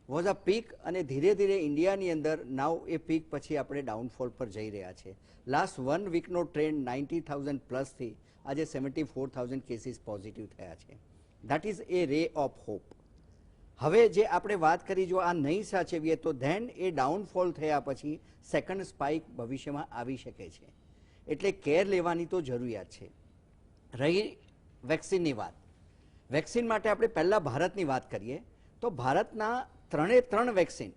વોઝ અ પીક અને ધીરે ધીરે ઇન્ડિયાની અંદર નાવ એ પીક પછી આપણે ડાઉનફોલ પર જઈ રહ્યા છે. લાસ્ટ 1 વીકનો ટ્રેન્ડ 90,000 પ્લસથી આજે 74,000 કેસીસ પોઝિટિવ થયા છે. દેટ ઇઝ એ રે ઓફ હોપ. હવે જે આપણે વાત કરી, જો આ નહીં સાચવીએ તો ધેન એ ડાઉનફોલ થયા પછી સેકન્ડ સ્પાઇક ભવિષ્યમાં આવી શકે છે. એટલે કેર લેવાની તો જરૂરિયાત છે. રહી વેક્સિનની વાત, વેક્સિન માટે આપણે પહેલાં ભારતની વાત કરીએ તો ભારતના 3 વેક્સિન,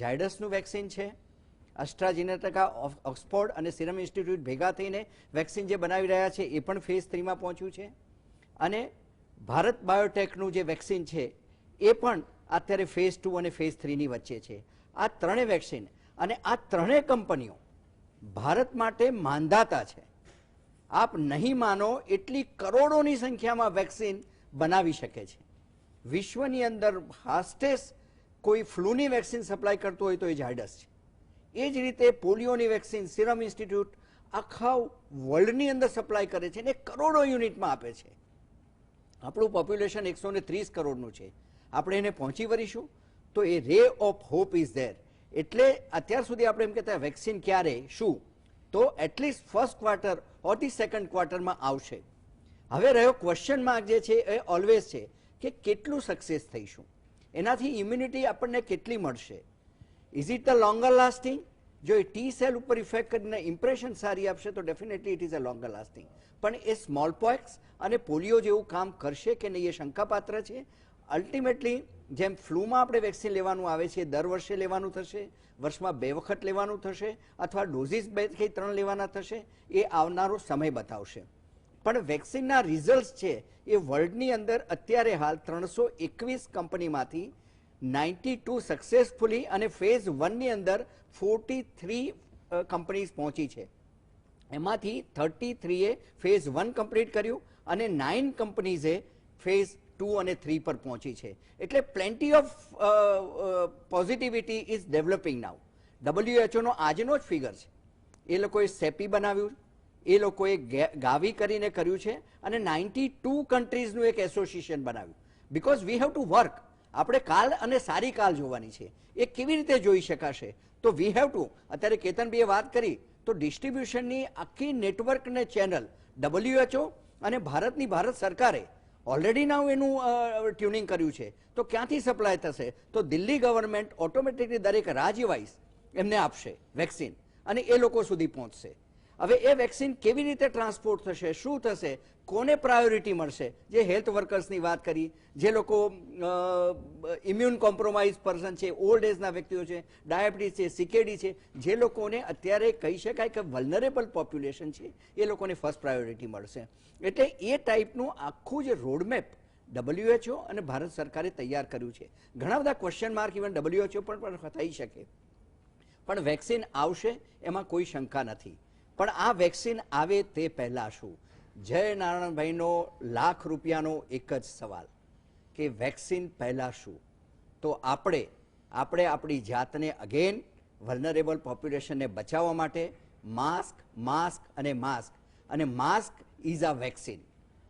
ઝાયડસનું વેક્સિન છે, એસ્ટ્રાઝેનેકા, ઓક્સફોર્ડ અને સિરમ ઇન્સ્ટિટ્યૂટ ભેગા થઈને વેક્સિન જે બનાવી રહ્યા છે એ પણ ફેઝ 3માં પહોંચ્યું છે. અને ભારત બાયોટેકનું જે વેક્સિન છે એ પણ અત્યારે ફેઝ 2 અને ફેઝ 3ની વચ્ચે છે. આ 3 વેક્સિન અને આ 3 કંપનીઓ ભારત માટે માંધાતા છે. આપ નહીં માનો એટલી કરોડોની સંખ્યામાં વેક્સિન બનાવી શકે છે. વિશ્વની અંદર ફાસ્ટેસ્ટ કોઈ ફ્લૂની વેક્સિન સપ્લાય કરતો હોય તો એ ઝાયડસ છે. એ જ રીતે પોલિયોની વેક્સિન સિરમ ઇન્સ્ટિટ્યૂટ આખા વર્લ્ડની અંદર સપ્લાય કરે છે અને કરોડો યુનિટમાં આપે છે. આપણું પોપ્યુલેશન 130 કરોડનું છે. આપણે એને પહોંચી વળીશું તો એ રે ઓફ હોપ ઇઝ ધેર. એટલે અત્યાર સુધી આપણે એમ કહેતા વેક્સિન ક્યારે શું, તો at least first quarter or the second ક્વાર્ટરમાં આવશે. હવે રહ્યો ક્વેશ્ચન માર્ક જે છે એ ઓલવેઝ છે કે કેટલું સક્સેસ થઈશું, એનાથી ઇમ્યુનિટી આપણને કેટલી મળશે. Is it the longer lasting? જો એ ટી સેલ ઉપર ઇફેક્ટ કરીને ઇમ્પ્રેશન સારી આપશે તો definitely it is a longer lasting. પણ એ સ્મોલ પોક્સ અને પોલિયો જેવું કામ કરશે કે નહીં એ શંકાપાત્ર છે. અલ્ટિમેટલી જેમ ફ્લૂમાં આપણે વેક્સિન લેવાનું આવે છે દર વર્ષે લેવાનું થશે, વર્ષમાં 2 વખત લેવાનું થશે અથવા ડોઝિસ 2 કે 3 લેવાના થશે, એ આવનારો સમય બતાવશે. પણ વેક્સિનના રિઝલ્ટ છે એ વર્લ્ડની અંદર અત્યારે હાલ 321 કંપનીમાંથી 92 સક્સેસફુલી અને ફેઝ 1ની અંદર 43 કંપનીઝ પહોંચી છે. એમાંથી 33એ ફેઝ 1 કમ્પ્લીટ કર્યું અને 9 કંપનીઝે ફેઝ 2 અને 3 પર પહોંચી છે. એટલે plenty of positivity is developing now. WHO આજનો જ ફિગર છે. એ લોકોએ સેપી બનાવ્યું, એ લોકોએ ગાવી કરીને કર્યું છે અને 92 કન્ટ્રીઝનું એક એસોસિએશન બનાવ્યું. Because we have to work. આપણે કાલ અને સારી કાલ જોવાની છે. એ કેવી રીતે જોઈ શકાશે? તો વી હેવ ટુ, અત્યારે કેતનભાઈએ વાત કરી તો ડિસ્ટ્રીબ્યુશનની આખી નેટવર્કને ચેનલ WHO અને ભારતની ભારત સરકારે ઓલરેડી નાવ એનું ટ્યુનિંગ કર્યું છે. તો ક્યાંથી સપ્લાય થશે? તો દિલ્હી ગવર્મેન્ટ ઓટોમેટિકલી દરેક રાજ્ય વાઇઝ એમને આપશે વેક્સિન અને એ લોકો સુધી પહોંચશે. હવે એ વેક્સિન કેવી રીતે ટ્રાન્સપોર્ટ થશે, શું થશે, કોને પ્રાયોરિટી મળશે? જે હેલ્થ વર્કર્સની વાત કરી, જે લોકો ઇમ્યુન કોમ્પ્રોમાઇઝ પર્સન છે, ઓલ્ડ એજના વ્યક્તિઓ છે, ડાયાબિટીસ છે, સીકેડી છે, જે લોકોને અત્યારે કહી શકાય કે વલ્નરેબલ પોપ્યુલેશન છે, એ લોકોને ફર્સ્ટ પ્રાયોરિટી મળશે. એટલે એ ટાઈપનું આખું જે રોડમેપ WHO અને ભારત સરકારે તૈયાર કર્યું છે. ઘણા બધા ક્વેશ્ચન માર્ક ઇવન WHO પણ થઈ શકે, પણ વેક્સિન આવશે એમાં કોઈ શંકા નથી. પણ આ વેક્સિન આવે તે પહેલા શું? જય નારાયણભાઈનો લાખ રૂપિયાનો એક જ સવાલ કે વેક્સિન પહેલા શું? તો આપણે આપણી જાતને અગેન વલ્નરેબલ પોપ્યુલેશનને બચાવવા માટે માસ્ક માસ્ક અને માસ્ક અને માસ્ક ઇઝ અ વેક્સિન,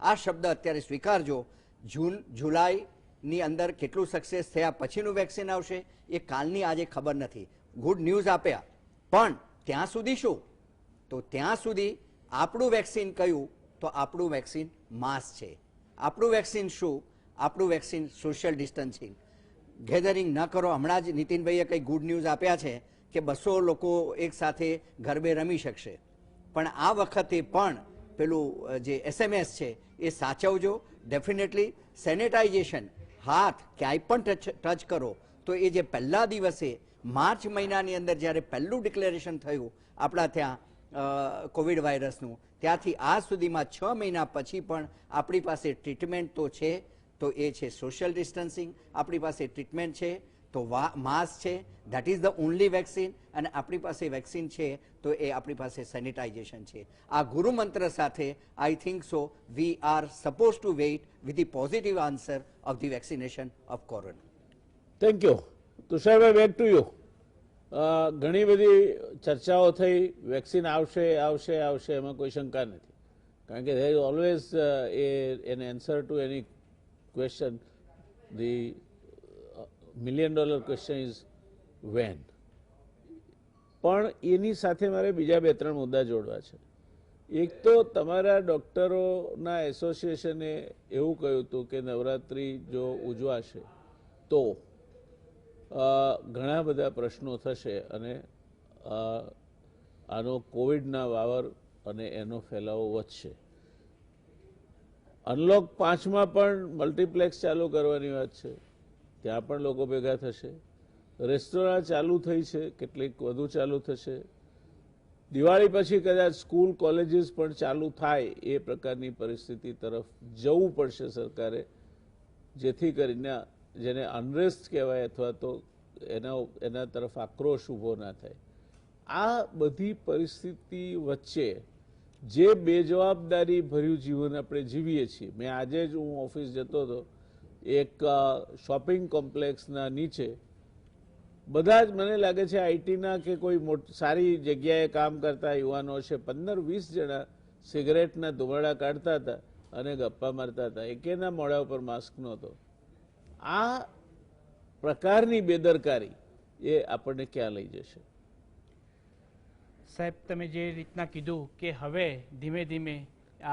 આ શબ્દ અત્યારે સ્વીકારજો. જુલાઈની અંદર કેટલું સક્સેસ થયા પછીનું વેક્સિન આવશે એ કાલની આજે ખબર નથી. ગુડ ન્યૂઝ આપ્યા, પણ ત્યાં સુધી શું? તો ત્યાં સુધી આપણું વેક્સિન કયું? તો આપણું વેક્સિન માસ્ક છે. આપણું વેક્સિન શું? આપણું વેક્સિન સોશિયલ ડિસ્ટન્સિંગ. ગેધરિંગ ન કરો. હમણાં જ નીતિનભાઈએ કંઈ ગુડ ન્યૂઝ આપ્યા છે કે 200 લોકો એક સાથે ગરબે રમી શકશે, પણ આ વખતે પણ પેલું જે SMS છે એ સાચવજો. ડેફિનેટલી સેનેટાઇઝેશન, હાથ ક્યાંય પણ ટચ કરો તો એ જે પહેલા દિવસે માર્ચ મહિનાની અંદર જ્યારે પહેલું ડિક્લેરેશન થયું આપણા ત્યાં કોવિડ વાયરસનું, ત્યાંથી આજ સુધીમાં 6 મહિના પછી પણ આપણી પાસે ટ્રીટમેન્ટ તો છે, તો એ છે સોશિયલ ડિસ્ટન્સિંગ. આપણી પાસે ટ્રીટમેન્ટ છે તો માસ્ક છે, that is the only vaccine. અને આપણી પાસે વેક્સિન છે તો એ આપણી પાસે સેનિટાઇઝેશન છે. આ ગુરુ મંત્ર સાથે I think so we are suppose to wait with the positive answer of the vaccination of corona. Thank you. તુષારભાઈ, બેક ટુ યુ. ઘણી બધી ચર્ચાઓ થઈ, વેક્સિન આવશે આવશે આવશે, એમાં કોઈ શંકા નથી, કારણ કે there is always an answer to any question. The $1,000,000 question is when. પણ એની સાથે મારે બીજા 2-3 મુદ્દા જોડવા છે. એક તો તમારા ડૉક્ટરોના એસોસિએશને એવું કહ્યું હતું કે નવરાત્રિ જો ઉજવાશે તો ઘણા બધા પ્રશ્નો થશે અને આનો કોવિડના વાવર અને એનો ફેલાવો વધશે. અનલોક 5માં પણ મલ્ટીપ્લેક્સ ચાલુ કરવાની વાત છે, ત્યાં પણ લોકો ભેગા થશે. રેસ્ટોરાં ચાલુ થઈ છે, કેટલીક વધુ ચાલુ થશે. દિવાળી પછી કદાચ સ્કૂલ કોલેજીસ પણ ચાલુ થાય એ પ્રકારની પરિસ્થિતિ તરફ જવું પડશે સરકારે, જેથી કરીને જેને અનરેસ્ટ કહેવાય અથવા તો એના તરફ આક્રોશ ઊભો ના થાય. આ બધી પરિસ્થિતિ વચ્ચે જે બેજવાબદારી ભર્યું જીવન આપણે જીવીએ છીએ. મેં આજે જ હું ઓફિસ જતો હતો, એક શોપિંગ કોમ્પ્લેક્સના નીચે બધા જ મને લાગે છે આઈટીના કે કોઈ સારી જગ્યાએ કામ કરતા યુવાનો છે, 15-20 જણા સિગરેટના ધુમાડા કાઢતા હતા અને ગપ્પા મારતા હતા. એકેના મોઢા ઉપર માસ્ક નહોતો. આ પ્રકારની બેદરકારી એ આપણને ક્યાં લઈ જશે? સાહેબ, તમે જે રીતના કીધું કે હવે ધીમે ધીમે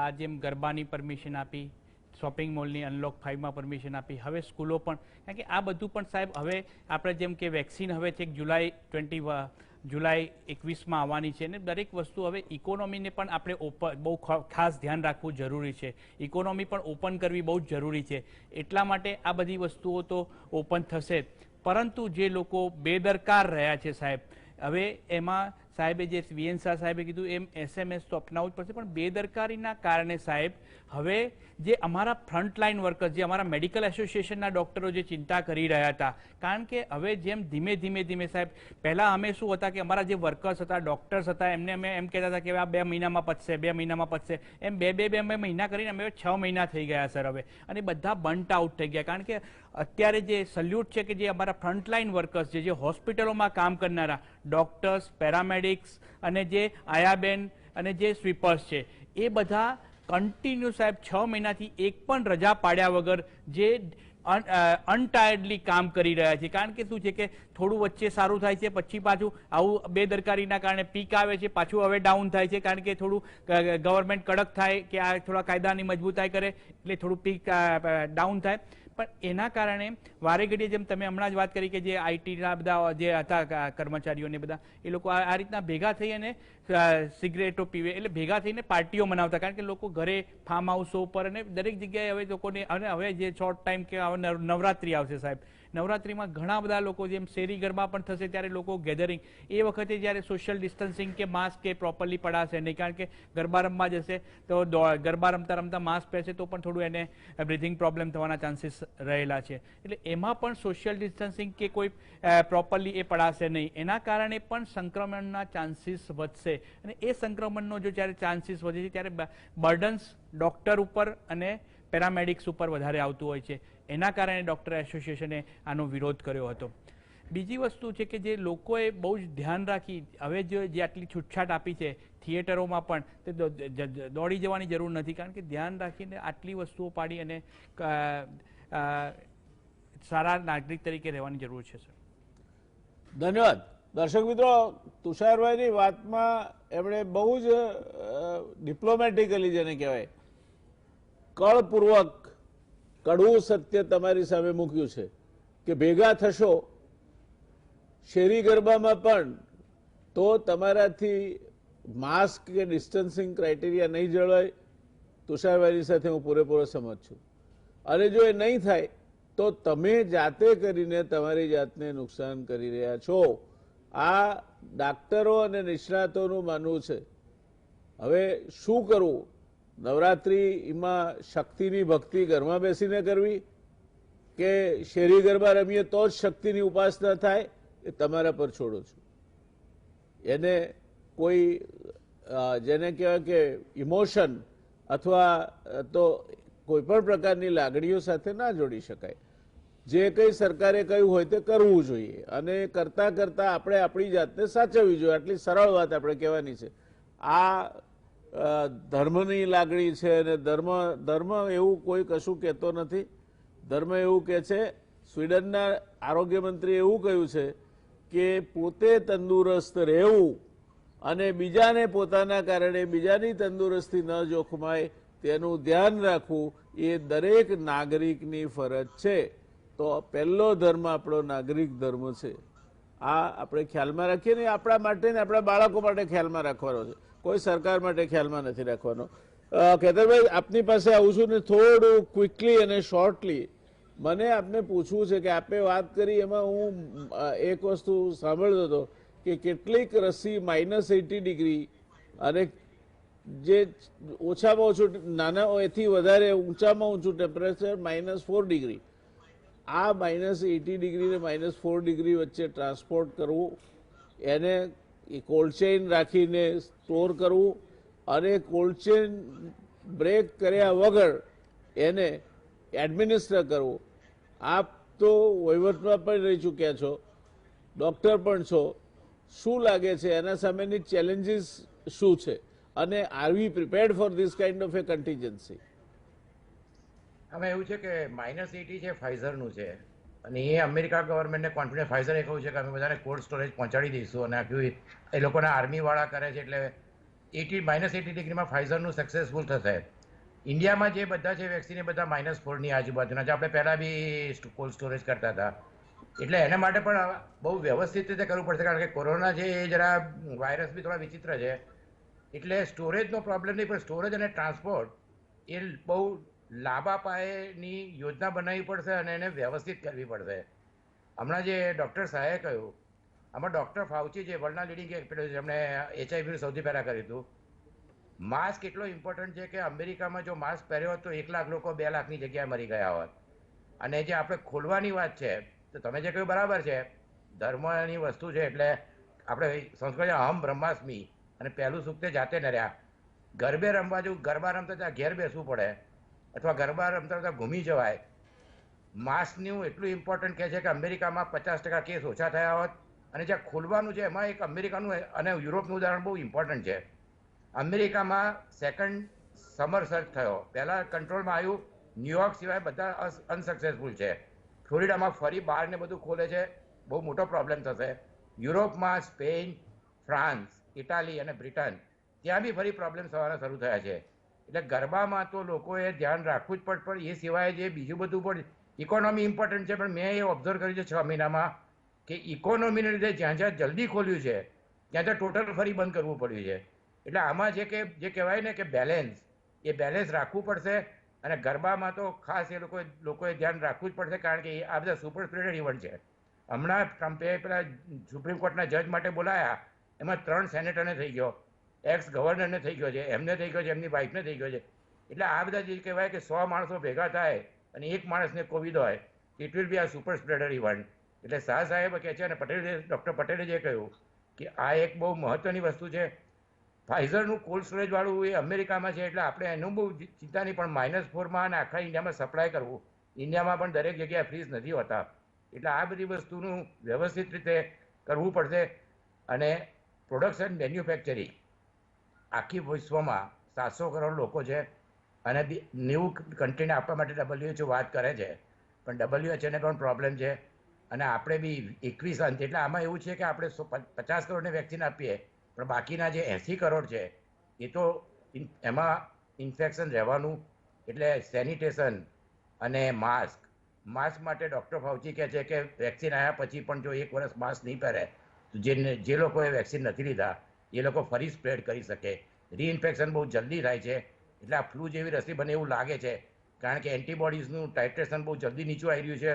આ જેમ ગરબાની પરમિશન આપી, શોપિંગ મોલની અનલોક 5માં પરમિશન આપી, હવે સ્કૂલો પણ, કારણ કે આ બધું પણ સાહેબ હવે આપણે જેમ કે વેક્સિન હવે છે જુલાઈ 21માં આવવાની છે, ને દરેક વસ્તુ હવે ઇકોનોમીને પણ આપણે બહુ ખાસ ધ્યાન રાખવું જરૂરી છે. ઇકોનોમી પણ ઓપન કરવી બહુ જ જરૂરી છે. એટલા માટે આ બધી વસ્તુઓ તો ઓપન થશે જ, પરંતુ જે લોકો બેદરકાર રહ્યા છે સાહેબ, હવે એમાં સાહેબે જે VN શાહ સાહેબે કીધું એમ SMS તો અપનાવવું જ પડશે, પણ બેદરકારીના કારણે સાહેબ હવે જે અમારા ફ્રન્ટલાઇન વર્કર્સ, જે અમારા મેડિકલ એસોસિએશનના ડૉક્ટરો જે ચિંતા કરી રહ્યા હતા, કારણ કે હવે જેમ ધીમે ધીમે સાહેબ, પહેલાં અમે શું હતા કે અમારા જે વર્કર્સ હતા, ડૉક્ટર્સ હતા, એમને અમે એમ કહેતા હતા કે આ 2 મહિનામાં પતશે, 2 મહિનામાં પતશે, એમ 2 મહિના કરીને અમે 6 મહિના થઈ ગયા સર હવે, અને બધા બન્ટ આઉટ થઈ ગયા. કારણ કે અત્યારે જે સલ્યુટ છે કે જે અમારા ફ્રન્ટલાઇન વર્કર્સ છે, જે હોસ્પિટલોમાં કામ કરનારા ડૉક્ટર્સ, પેરામેડિક્સ અને જે આયાબેન અને જે સ્વીપર્સ છે, એ બધા કન્ટિન્યુ સાહેબ 6 મહિનાથી એક પણ રજા પાડ્યા વગર જે અનટાયર્ડલી કામ કરી રહ્યા છે. કારણ કે શું છે કે થોડું વચ્ચે સારું થાય છે, પછી પાછું આવું બેદરકારીના કારણે પીક આવે છે, પાછું હવે ડાઉન થાય છે. કારણ કે થોડું ગવર્મેન્ટ કડક થાય કે આ થોડા કાયદાની મજબૂતાઈ કરે એટલે થોડું પીક ડાઉન થાય. પણ એના કારણે વારે ઘડીએ જેમ તમે હમણાં જ વાત કરી કે જે આઈટીના બધા જે હતા કર્મચારીઓને બધા એ લોકો આ રીતના ભેગા થઈ અને સિગરેટો પીવે, એટલે ભેગા થઈને પાર્ટીઓ મનાવતા. કારણ કે લોકો ઘરે ફાર્મ હાઉસો ઉપર અને દરેક જગ્યાએ હવે લોકોને, અને હવે જે શોર્ટ ટાઈમ કે નવરાત્રી આવશે સાહેબ, નવરાત્રીમાં ઘણા બધા લોકો જેમ શેરી ગરબા પણ થશે ત્યારે લોકો ગેધરિંગ, એ વખતે જ્યારે સોશિયલ ડિસ્ટન્સિંગ કે માસ્ક કે પ્રોપરલી પડાશે નહીં. કારણ કે ગરબા રમવા જશે તો ગરબા રમતા રમતા માસ્ક પહેરશે તો પણ થોડું એને બ્રિથિંગ પ્રોબ્લેમ થવાના ચાન્સીસ રહેલા છે. એટલે એમાં પણ સોશિયલ ડિસ્ટન્સિંગ કે કોઈ પ્રોપરલી એ પડાશે નહીં. એના કારણે પણ સંક્રમણના ચાન્સીસ વધશે અને એ સંક્રમણનો જો જ્યારે ચાન્સીસ વધે છે ત્યારે બર્ડન્સ ડોક્ટર ઉપર અને પેરામેડિક્સ ઉપર વધારે આવતું હોય છે. એના કારણે ડૉક્ટર એસોસિએશને આનો વિરોધ કર્યો હતો. બીજી વસ્તુ છે કે જે લોકોએ બહુ જ ધ્યાન રાખી, હવે જે આટલી છૂટછાટ આપી છે થિયેટરોમાં પણ, તે દોડી જવાની જરૂર નથી. કારણ કે ધ્યાન રાખીને આટલી વસ્તુઓ પાડી અને સારા નાગરિક તરીકે રહેવાની જરૂર છે. સર, ધન્યવાદ. દર્શક મિત્રો, તુષારભાઈની વાતમાં એમણે બહુ જ ડિપ્લોમેટિકલી જેને કહેવાય કળપૂર્વક કડવું સત્ય તમારી સામે મૂક્યું છે કે ભેગા થશો શેરી ગરબામાં પણ તો તમારાથી માસ્ક કે ડિસ્ટન્સિંગ ક્રાઇટેરિયા નહીં જળવાય. તુષારભાઈની સાથે હું પૂરેપૂરો સમજ છું. અને જો એ નહીં થાય તો તમે જાતે કરીને તમારી જાતને નુકસાન કરી રહ્યા છો. આ ડાક્ટરો અને નિષ્ણાતોનું માનવું છે. હવે શું કરવું? નવરાત્રિમાં શક્તિની ભક્તિ ઘરમાં બેસીને કરવી કે શેરી ગરબા રમીએ તો જ શક્તિની ઉપાસના થાય, એ તમારા પર છોડું છું. એને કોઈ જેને કહેવાય કે ઇમોશન અથવા તો કોઈ પણ પ્રકારની લાગણીઓ સાથે ના જોડી શકાય. જે કંઈ સરકારે કહ્યું હોય તે કરવું જોઈએ અને કરતાં કરતાં આપણે આપણી જાતને સાચવવી જોઈએ. આટલી સરળ વાત આપણે કહેવાની છે. આ ધર્મની લાગણી છે અને ધર્મ એવું કોઈ કશું કહેતો નથી. ધર્મ એવું કહે છે, સ્વીડનના આરોગ્ય મંત્રીએ એવું કહ્યું છે કે પોતે તંદુરસ્ત રહેવું અને બીજાને પોતાના કારણે બીજાની તંદુરસ્તી ન જોખમાય તેનું ધ્યાન રાખવું એ દરેક નાગરિકની ફરજ છે. તો પહેલો ધર્મ આપણો નાગરિક ધર્મ છે. આ આપણે ખ્યાલમાં રાખીએ ને આપણા માટે ને આપણા બાળકો માટે ખ્યાલમાં રાખવાનો છે. કોઈ સરકાર માટે ખ્યાલમાં નથી રાખવાનો. કેતનભાઈ, આપની પાસે આવું છું ને થોડું ક્વિકલી અને શોર્ટલી મને આપને પૂછવું છે કે આપે વાત કરી એમાં હું એક વસ્તુ સાંભળતો હતો કે કેટલીક રસી -80 અને જે ઓછામાં ઓછું નાના એથી વધારે ઊંચામાં ઊંચું ટેમ્પરેચર -4 આ -80 ને -4 વચ્ચે ટ્રાન્સપોર્ટ કરવું, એને કોલ્ડ ચેઇન રાખીને સ્ટોર કરવું અને કોલ્ડ ચેઇન બ્રેક કર્યા વગર એને એડમિનિસ્ટર કરવું. આપ તો વહીવટમાં પણ રહી ચૂક્યા છો, ડૉક્ટર પણ છો. શું લાગે છે એના સામેની ચેલેન્જીસ શું છે અને are we prepared for this kind of a contingency? અમે એવું છે કે -80 છે ફાઇઝરનું છે અને એ અમેરિકા ગવર્મેન્ટને કોન્ફિડન્સ, ફાઇઝરે કહ્યું છે કે અમે બધાને કોલ્ડ સ્ટોરેજ પહોંચાડી દઈશું અને આખું એ લોકોના આર્મીવાળા કરે છે એટલે -80 ફાઇઝરનું સક્સેસફુલ થશે. ઇન્ડિયામાં જે બધા છે વેક્સિન એ બધા -4 આજુબાજુના છે. આપણે પહેલાં બી કોલ્ડ સ્ટોરેજ કરતા હતા. એટલે એના માટે પણ બહુ વ્યવસ્થિત રીતે કરવું પડશે. કારણ કે કોરોના છે એ જરા વાયરસ બી થોડા વિચિત્ર છે. એટલે સ્ટોરેજનો પ્રોબ્લેમ નહીં, પણ સ્ટોરેજ અને ટ્રાન્સપોર્ટ એ બહુ લાંબા પાયેની યોજના બનાવવી પડશે અને એને વ્યવસ્થિત કરવી પડશે. હમણાં જે ડૉક્ટર સાહેબે કહ્યું, આમાં ડૉક્ટર ફાઉચી જે વર્લ્ડના લીડિંગ એક્સપર્ટ છે, એમણે HIV સૌથી પહેલાં કર્યું હતું. માસ્ક એટલો ઇમ્પોર્ટન્ટ છે કે અમેરિકામાં જો માસ્ક પહેર્યો હોત તો 1 લાખ લોકો 2 લાખની જગ્યાએ મરી ગયા હોત. અને જે આપણે ખોલવાની વાત છે તો તમે જે કહ્યું બરાબર છે, ધર્મની વસ્તુ છે એટલે આપણે સંસ્કૃત અહમ બ્રહ્માસ્મિ અને પહેલું સુખ તે જાતે ન રહ્યા. ગરબે રમવા જવું, ગરબા રમતા ત્યાં ઘેર બેસવું પડે અથવા ગરબા રમતા રમતા ઘૂમી જવાય. માસ્કનું એટલું ઇમ્પોર્ટન્ટ કહે છે કે અમેરિકામાં 50% કેસ ઓછા થયા હોત. અને જ્યાં ખોલવાનું છે એમાં એક અમેરિકાનું અને યુરોપનું ઉદાહરણ બહુ ઇમ્પોર્ટન્ટ છે. અમેરિકામાં સેકન્ડ સમર સર્જ થયો, પહેલાં કંટ્રોલમાં આવ્યું ન્યુયોર્ક સિવાય બધા અનસક્સેસફુલ છે. ફ્લોરિડામાં ફરી બહાર ને બધું ખોલે છે, બહુ મોટો પ્રોબ્લેમ થશે. યુરોપમાં સ્પેન, ફ્રાન્સ, ઇટાલી અને બ્રિટન ત્યાં બી ફરી પ્રોબ્લેમ થવાના શરૂ થયા છે. એટલે ગરબામાં તો લોકોએ ધ્યાન રાખવું જ પડે. પણ એ સિવાય જે બીજું બધું પણ ઇકોનોમી ઇમ્પોર્ટન્ટ છે, પણ મેં એ ઓબ્ઝર્વ કર્યું છે 6 મહિનામાં કે ઇકોનોમીને લીધે જ્યાં જ્યાં જલ્દી ખોલ્યું છે ત્યાં ત્યાં ટોટલ ફરી બંધ કરવું પડ્યું છે. એટલે આમાં જે કહેવાય ને કે બેલેન્સ રાખવું પડશે. અને ગરબામાં તો ખાસ લોકોએ ધ્યાન રાખવું જ પડશે, કારણ કે આ બધા સુપર સ્પ્રેડર ઇવેન્ટ છે. હમણાં ટ્રમ્પે પેલા સુપ્રીમ કોર્ટના જજ માટે બોલાયા, એમાં 3 સેનેટરને થઈ ગયો, એક્સ ગવર્નરને થઈ ગયો છે, એમને થઈ ગયો છે, એમની વાઇફને થઈ ગયો છે. એટલે આ બધા જે કહેવાય કે 100 માણસો ભેગા થાય અને એક માણસને કોવિડ હોય, ઇટ વિલ બી આ સુપર સ્પ્રેડર ઇવેન્ટ. એટલે શાહ સાહેબ કહે છે, અને ડૉક્ટર પટેલે જે કહ્યું કે આ એક બહુ મહત્વની વસ્તુ છે. ફાઇઝરનું કોલ્ડ સ્ટોરેજ વાળું એ અમેરિકામાં છે, એટલે આપણે એનું બહુ ચિંતા નહીં, પણ -4માં અને આખા ઇન્ડિયામાં સપ્લાય કરવું. ઇન્ડિયામાં પણ દરેક જગ્યાએ ફ્રીજ નથી હોતા. એટલે આ બધી વસ્તુનું વ્યવસ્થિત રીતે કરવું પડશે. અને પ્રોડક્શન મેન્યુફેક્ચરિંગ આખી વિશ્વમાં 700 કરોડ લોકો છે, અને 90 કન્ટ્રીને આપવા માટે WHO વાત કરે છે, પણ WHOને પણ પ્રોબ્લેમ છે. અને આપણે બી 21 અંત, એટલે આમાં એવું છે કે આપણે 50 કરોડને વેક્સિન આપીએ, પણ બાકીના જે 80 કરોડ છે એ તો એમાં ઇન્ફેક્શન રહેવાનું. એટલે સેનિટેશન અને માસ્ક માટે ડૉક્ટર ફાઉચી કહે છે કે વેક્સિન આવ્યા પછી પણ જો 1 વર્ષ માસ્ક નહીં પહેરે તો જે લોકોએ વેક્સિન નથી લીધા એ લોકો ફરી સ્પ્રેડ કરી શકે. રીઇન્ફેક્શન બહુ જલ્દી થાય છે. એટલે આ ફ્લૂ જેવી રસી બને એવું લાગે છે, કારણ કે એન્ટીબોડીઝનું ટાઇટ્રેશન બહુ જલ્દી નીચું આવી રહ્યું છે.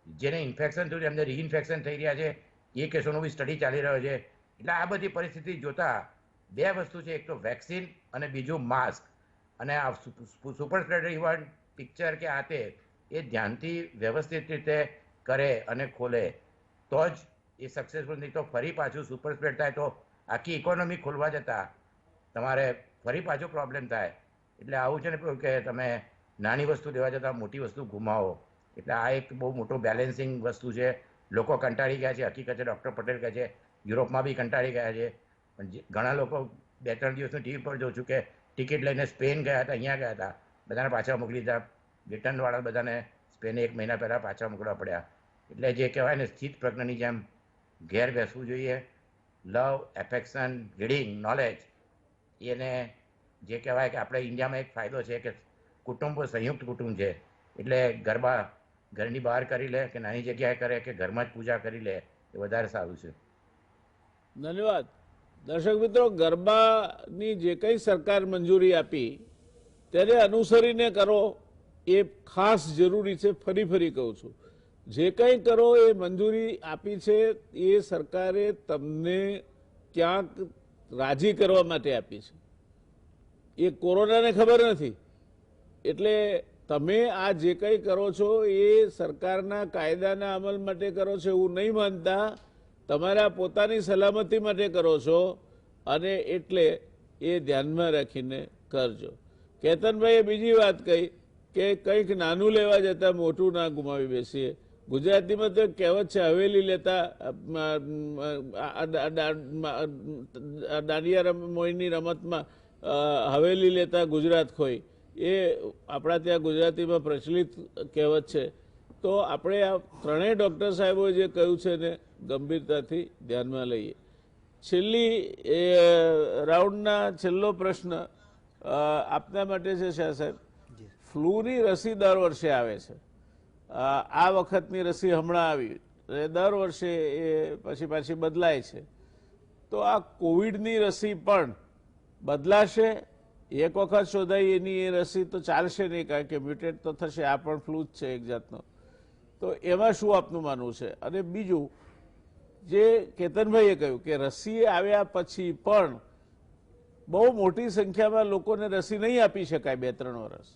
જેને ઇન્ફેક્શન થયું એમને રીઇન્ફેક્શન થઈ રહ્યા છે. એ કેસોનો બી સ્ટડી ચાલી રહ્યો છે. એટલે આ બધી પરિસ્થિતિ જોતા 2 વસ્તુ છે, એક તો વેક્સિન અને બીજું માસ્ક. અને આ સુપર સ્પ્રેડર ઇવેન્ટ પિક્ચર કે આ તે એ ધ્યાનથી વ્યવસ્થિત રીતે કરે અને ખોલે તો જ એ સક્સેસફુલ. નહીં તો ફરી પાછું સુપર સ્પ્રેડ થાય તો આખી ઇકોનોમી ખોલવા જતા તમારે ફરી પાછો પ્રોબ્લેમ થાય. એટલે આવું છે ને કે તમે નાની વસ્તુ લેવા જતાં મોટી વસ્તુ ગુમાવો. એટલે આ એક બહુ મોટો બેલેન્સિંગ વસ્તુ છે. લોકો કંટાળી ગયા છે, હકીકતે ડૉક્ટર પટેલ કહે છે. યુરોપમાં બી કંટાળી ગયા છે. પણ ઘણા લોકો 2-3 દિવસનું ટીવી પર જોઉં છું કે ટિકિટ લઈને સ્પેન ગયા હતા, અહીંયા ગયા હતા, બધાને પાછા મોકલી દીધા. બ્રિટનવાળા બધાને સ્પેને 1 મહિના પહેલાં પાછા મોકલવા પડ્યા. એટલે જે કહેવાય ને સ્થિત પ્રજ્ઞની જેમ ઘેર બેસવું જોઈએ. લવ, એફેક્શન, રીડિંગ, નોલેજ, એને જે કહેવાય કે આપણે ઇન્ડિયામાં એક ફાયદો છે કે કુટુંબ સંયુક્ત કુટુંબ છે. એટલે ગરબા ઘરની બહાર કરી લે કે નાની જગ્યાએ કરે કે ઘરમાં જ પૂજા કરી લે એ વધારે સારું છે. ધન્યવાદ. દર્શક મિત્રો, ગરબાની જે કંઈ સરકાર મંજૂરી આપી તેને અનુસરીને કરો એ ખાસ જરૂરી છે. ફરી કહું છું, જે કંઈ કરો એ મંજૂરી આપી છે એ સરકારે તમને ક્યાંક રાજી કરવા માટે આપી છે. એ કોરોનાને ખબર નથી. એટલે તમે આ જે કંઈ કરો છો એ સરકારના કાયદાના અમલ માટે કરો છો એવું નહીં માનતા, તમારા પોતાની સલામતી માટે કરો છો. અને એટલે એ ધ્યાનમાં રાખીને કરજો. કેતનભાઈએ બીજી વાત કહી કે કંઈક નાનું લેવા જતાં મોટું ના ગુમાવી બેસીએ. ગુજરાતીમાં તો એક કહેવત છે, હવેલી લેતા દાંડિયા મોઈની રમતમાં હવેલી લેતા ગુજરાત ખોઈ, એ આપણા ત્યાં ગુજરાતીમાં પ્રચલિત કહેવત છે. તો આપણે આ 3 ડૉક્ટર સાહેબોએ જે કહ્યું છે ને ગંભીરતાથી ધ્યાનમાં લઈએ. છેલ્લી રાઉન્ડના છેલ્લો પ્રશ્ન આપના માટે છે શાહ સાહેબ. ફ્લૂની રસી દર વર્ષે આવે છે. આ વખતની રસી હમણાં આવી, દર વર્ષે એ પાછી બદલાય છે. તો આ કોવિડની રસી પણ બદલાશે? એક વખત શોધાઈ એની એ રસી તો ચાલશે નહીં, કારણ કે મ્યુટેટ તો થશે. આ પણ ફ્લૂ જ છે એક જાતનો. તો એમાં શું આપનું માનવું છે? અને બીજું, જે કેતનભાઈએ કહ્યું કે રસી આવ્યા પછી પણ બહુ મોટી સંખ્યામાં લોકોને રસી નહીં આપી શકાય 2-3 વર્ષ,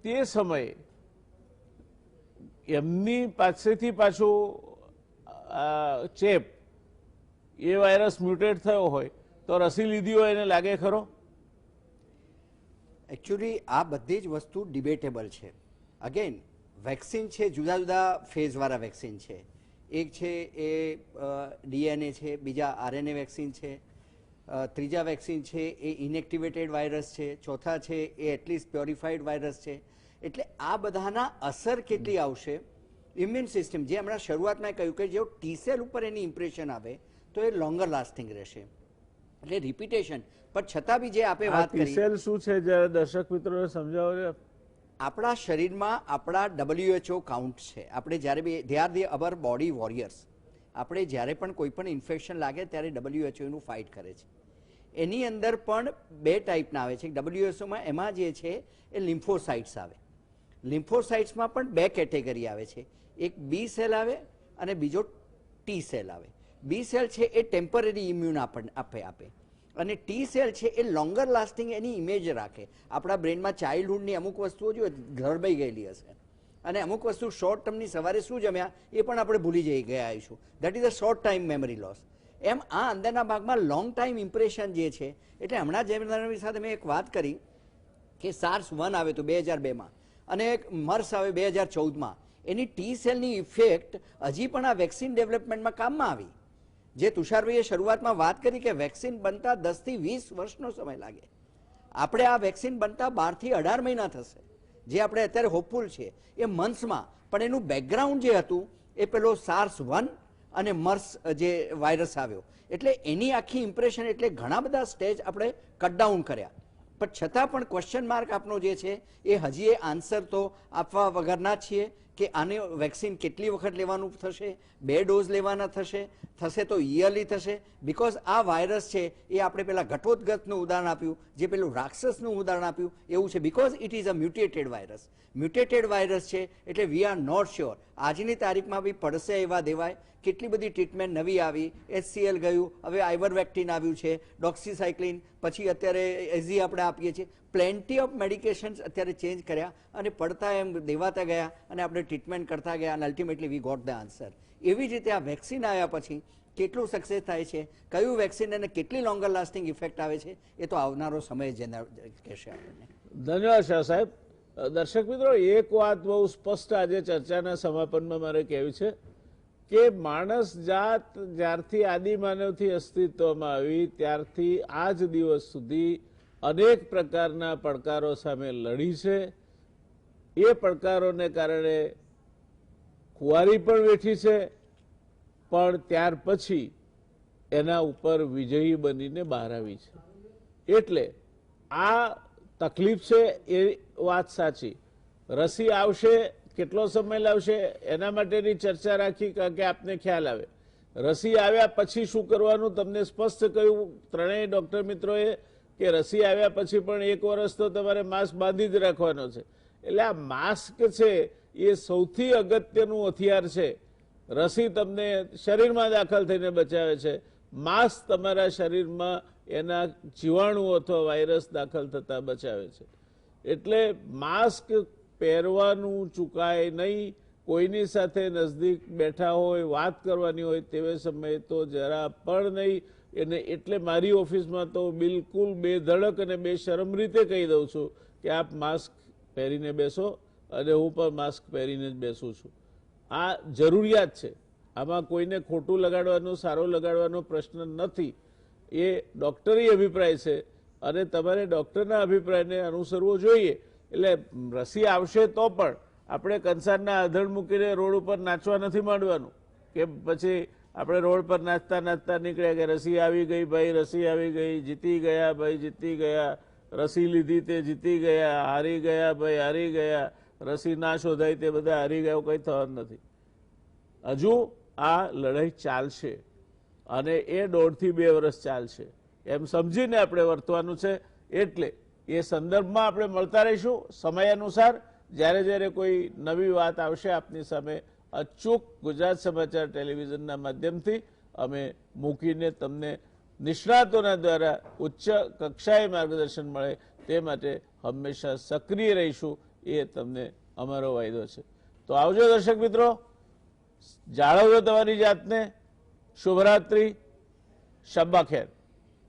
તે સમયે એમની પાસેથી પાછું ચેપ, એ વાયરસ મ્યુટેટ થયો હોય તો રસી લીધી હોય એને લાગે ખરો? એકચ્યુઅલી આ બધી જ વસ્તુ ડિબેટેબલ છે. અગેન વેક્સિન છે, જુદા જુદા ફેઝવાળા વેક્સિન છે. એક છે એ DNA છે, બીજા RNA વેક્સિન છે. ત્રીજા વેક્સિન છે એ ઇનએક્ટિવેટેડ વાયરસ છે, ચોથા છે એ એટલીસ્ટ પ્યોરિફાઈડ વાયરસ છે. એટલે આ બધાના અસર કેટલી આવશે ઇમ્યુન સિસ્ટમ, જે હમણાં શરૂઆતમાં કહ્યું કે જો ટી સેલ ઉપર એની ઇમ્પ્રેશન આવે તો એ લોંગર લાસ્ટિંગ રહેશે, એટલે રિપીટેશન. પણ છતાં બી જે આપણે વાત કરી, ટી સેલ શું છે જરા દર્શક મિત્રોને સમજાવો ને. આપણા શરીરમાં આપણા WHO કાઉન્ટ છે. આપણે જ્યારે be they are the our body warriors. આપણે જ્યારે પણ કોઈ પણ ઇન્ફેક્શન લાગે ત્યારે WHO નું ફાઇટ કરે છે. એની અંદર પણ બે ટાઈપના આવે છે. WHOમાં એમાં જે છે એ લિમ્ફોસાઇટ્સ આવે. લિમ્ફોસાઇટ્સમાં પણ બે કેટેગરી આવે છે, એક બી સેલ આવે અને બીજો ટી સેલ આવે. બી સેલ છે એ ટેમ્પરરી ઇમ્યુન આપે અને ટી સેલ છે એ લોંગર લાસ્ટિંગ એની ઇમેજ રાખે. આપણા બ્રેનમાં ચાઇલ્ડહુડની અમુક વસ્તુઓ જો ઘરબાઈ ગયેલી હશે અને અમુક વસ્તુ શોર્ટ ટર્મની સવારે શું જમ્યા એ પણ આપણે ભૂલી જઈ ગયા આવીશું. That is a short time memory loss. એમ આ અંદરના ભાગમાં લોંગ ટાઈમ ઇમ્પ્રેશન જે છે, એટલે હમણાં જેમની સાથે મેં એક વાત કરી કે SARS-1 આવે તો 2002માં અને મર્સ આવે 2014માં, એની ટી સેલની ઇફેક્ટ હજી પણ આ વેક્સિન ડેવલપમેન્ટમાં કામમાં આવી. જે તુષારભાઈએ શરૂઆતમાં વાત કરી કે વેક્સિન બનતા 10 થી 20 વર્ષનો સમય લાગે, આપણે આ વેક્સિન બનતા 12 થી 18 મહિના થશે. જે આપણે અત્યારે હોપફુલ છે એ મંથ્સમાં, પણ એનું બેકગ્રાઉન્ડ જે હતું એ પેલો SARS-1 અને મર્સ જે વાયરસ આવ્યો, એટલે એની આખી ઇમ્પ્રેશન, એટલે ઘણા બધા સ્ટેજ આપણે કટ ડાઉન કર્યા. પણ છતાં પણ ક્વેશ્ચન માર્ક આપનો જે છે એ હજી એ આન્સર તો આપવા વગરના છીએ કે આને વેક્સિન કેટલી વખત લેવાનું થશે, 2 ડોઝ લેવાના થશે તો યરલી થશે. બિકોઝ આ વાયરસ છે એ આપણે પેલા ઘટોત્કચનું ઉદાહરણ આપ્યું, જે પેલું રાક્ષસનું ઉદાહરણ આપ્યું એવું છે. Because it is a mutated virus. Mutated virus છે એટલે વી આર નોટ શ્યોર આજની તારીખમાં બી પડશે એવા દેવાય. કેટલી બધી ટ્રીટમેન્ટ નવી આવી, HCL ગયું, હવે આઇવરવેક્ટિન આવ્યું છે, ડોક્સીસાઇક્લિન, પછી અત્યારે એઝી આપણે આપીએ છીએ. પ્લેન્ટી ઓફ મેડિકેશન્સ અત્યારે ચેન્જ કર્યા અને પડતા એમ દેવાતા ગયા અને આપણે ટ્રીટમેન્ટ કરતા ગયા અને ultimately we got the answer. એવી જ રીતે આ વેક્સિન આવ્યા પછી કેટલું સક્સેસ થાય છે, કયું વેક્સિન અને કેટલી લોંગર લાસ્ટિંગ ઇફેક્ટ આવે છે, એ તો આવનારો સમય જ કહેશે આપણને. ધન્યવાદ શાહ સાહેબ. દર્શક મિત્રો, એક વાત બહુ સ્પષ્ટ આજે ચર્ચાના સમાપનમાં મારે કહેવી છે કે માણસ જાત જ્યારથી આદિમાનવથી અસ્તિત્વમાં આવી ત્યારથી આજ દિવસ સુધી અનેક પ્રકારના પડકારો સામે લડી છે. એ પડકારોને કારણે ખુવારી પણ વેઠી છે, પણ ત્યાર પછી એના ઉપર વિજયી બનીને બહાર આવી છે. એટલે આ તકલીફ છે એ વાત સાચી. રસી આવશે, કેટલો સમય લાવશે એના માટેની ચર્ચા રાખી કારણ કે આપને ખ્યાલ આવે. રસી આવ્યા પછી શું કરવાનું તમને સ્પષ્ટ કહ્યું ત્રણેય ડોક્ટર મિત્રોએ કે રસી આવ્યા પછી પણ 1 વર્ષ તો તમારે માસ્ક બાંધી જ રાખવાનો છે. એટલે આ માસ્ક છે એ સૌથી અગત્યનું હથિયાર છે. રસી તમને શરીરમાં દાખલ થઈને બચાવે છે, માસ્ક તમારા શરીરમાં એના જીવાણુ અથવા વાયરસ દાખલ થતા બચાવે છે. એટલે માસ્ક પહેરવાનું ચૂકાય નહીં. કોઈની સાથે નજદીક બેઠા હોય, વાત કરવાની હોય તેવે સમયે તો જરા પણ નહીં. એને એટલે મારી ઓફિસમાં તો બિલકુલ બેધડક અને બેશરમ રીતે કહી દઉં છું કે આપ માસ્ક પહેરીને બેસો, અને હું પણ માસ્ક પહેરીને જ બેસું છું. આ જરૂરિયાત છે. આમાં કોઈને ખોટું લગાડવાનો, સારો લગાડવાનો પ્રશ્ન નથી. એ ડૉક્ટરી અભિપ્રાય છે અને તમારે ડૉક્ટરના અભિપ્રાયને અનુસરવો જોઈએ. એટલે રસી આવશે તો પણ આપણે કંસારના આધણ મૂકીને રોડ ઉપર નાચવા નથી માંડવાનું કે પછી આપણે રોડ પર નાચતા નાચતા નીકળ્યા કે રસી આવી ગઈ ભાઈ, રસી આવી ગઈ, જીતી ગયા ભાઈ, જીતી ગયા, રસી લીધી તે જીતી ગયા, હારી ગયા ભાઈ, હારી ગયા, રસી ના શોધાય તે બધા હારી ગયા, કંઈ થવાનું નથી. હજુ આ લડાઈ ચાલશે અને એ 1.5 થી 2 વર્ષ ચાલશે એમ સમજીને આપણે વર્તવાનું છે. એટલે એ સંદર્ભમાં આપણે મળતા રહીશું સમય અનુસાર. જ્યારે જ્યારે કોઈ નવી વાત આવશે આપની સામે અચૂક ગુજરાત સમાચાર ટેલિવિઝનના માધ્યમથી અમે મૂકીને તમને નિષ્ણાતોના દ્વારા ઉચ્ચ કક્ષાએ માર્ગદર્શન મળે તે માટે હંમેશા સક્રિય રહીશું, એ તમને અમારો વાયદો છે. તો આવજો દર્શક મિત્રો, જાળવજો તમારી જાતને. શુભરાત્રિ, શબ્બા ખેર.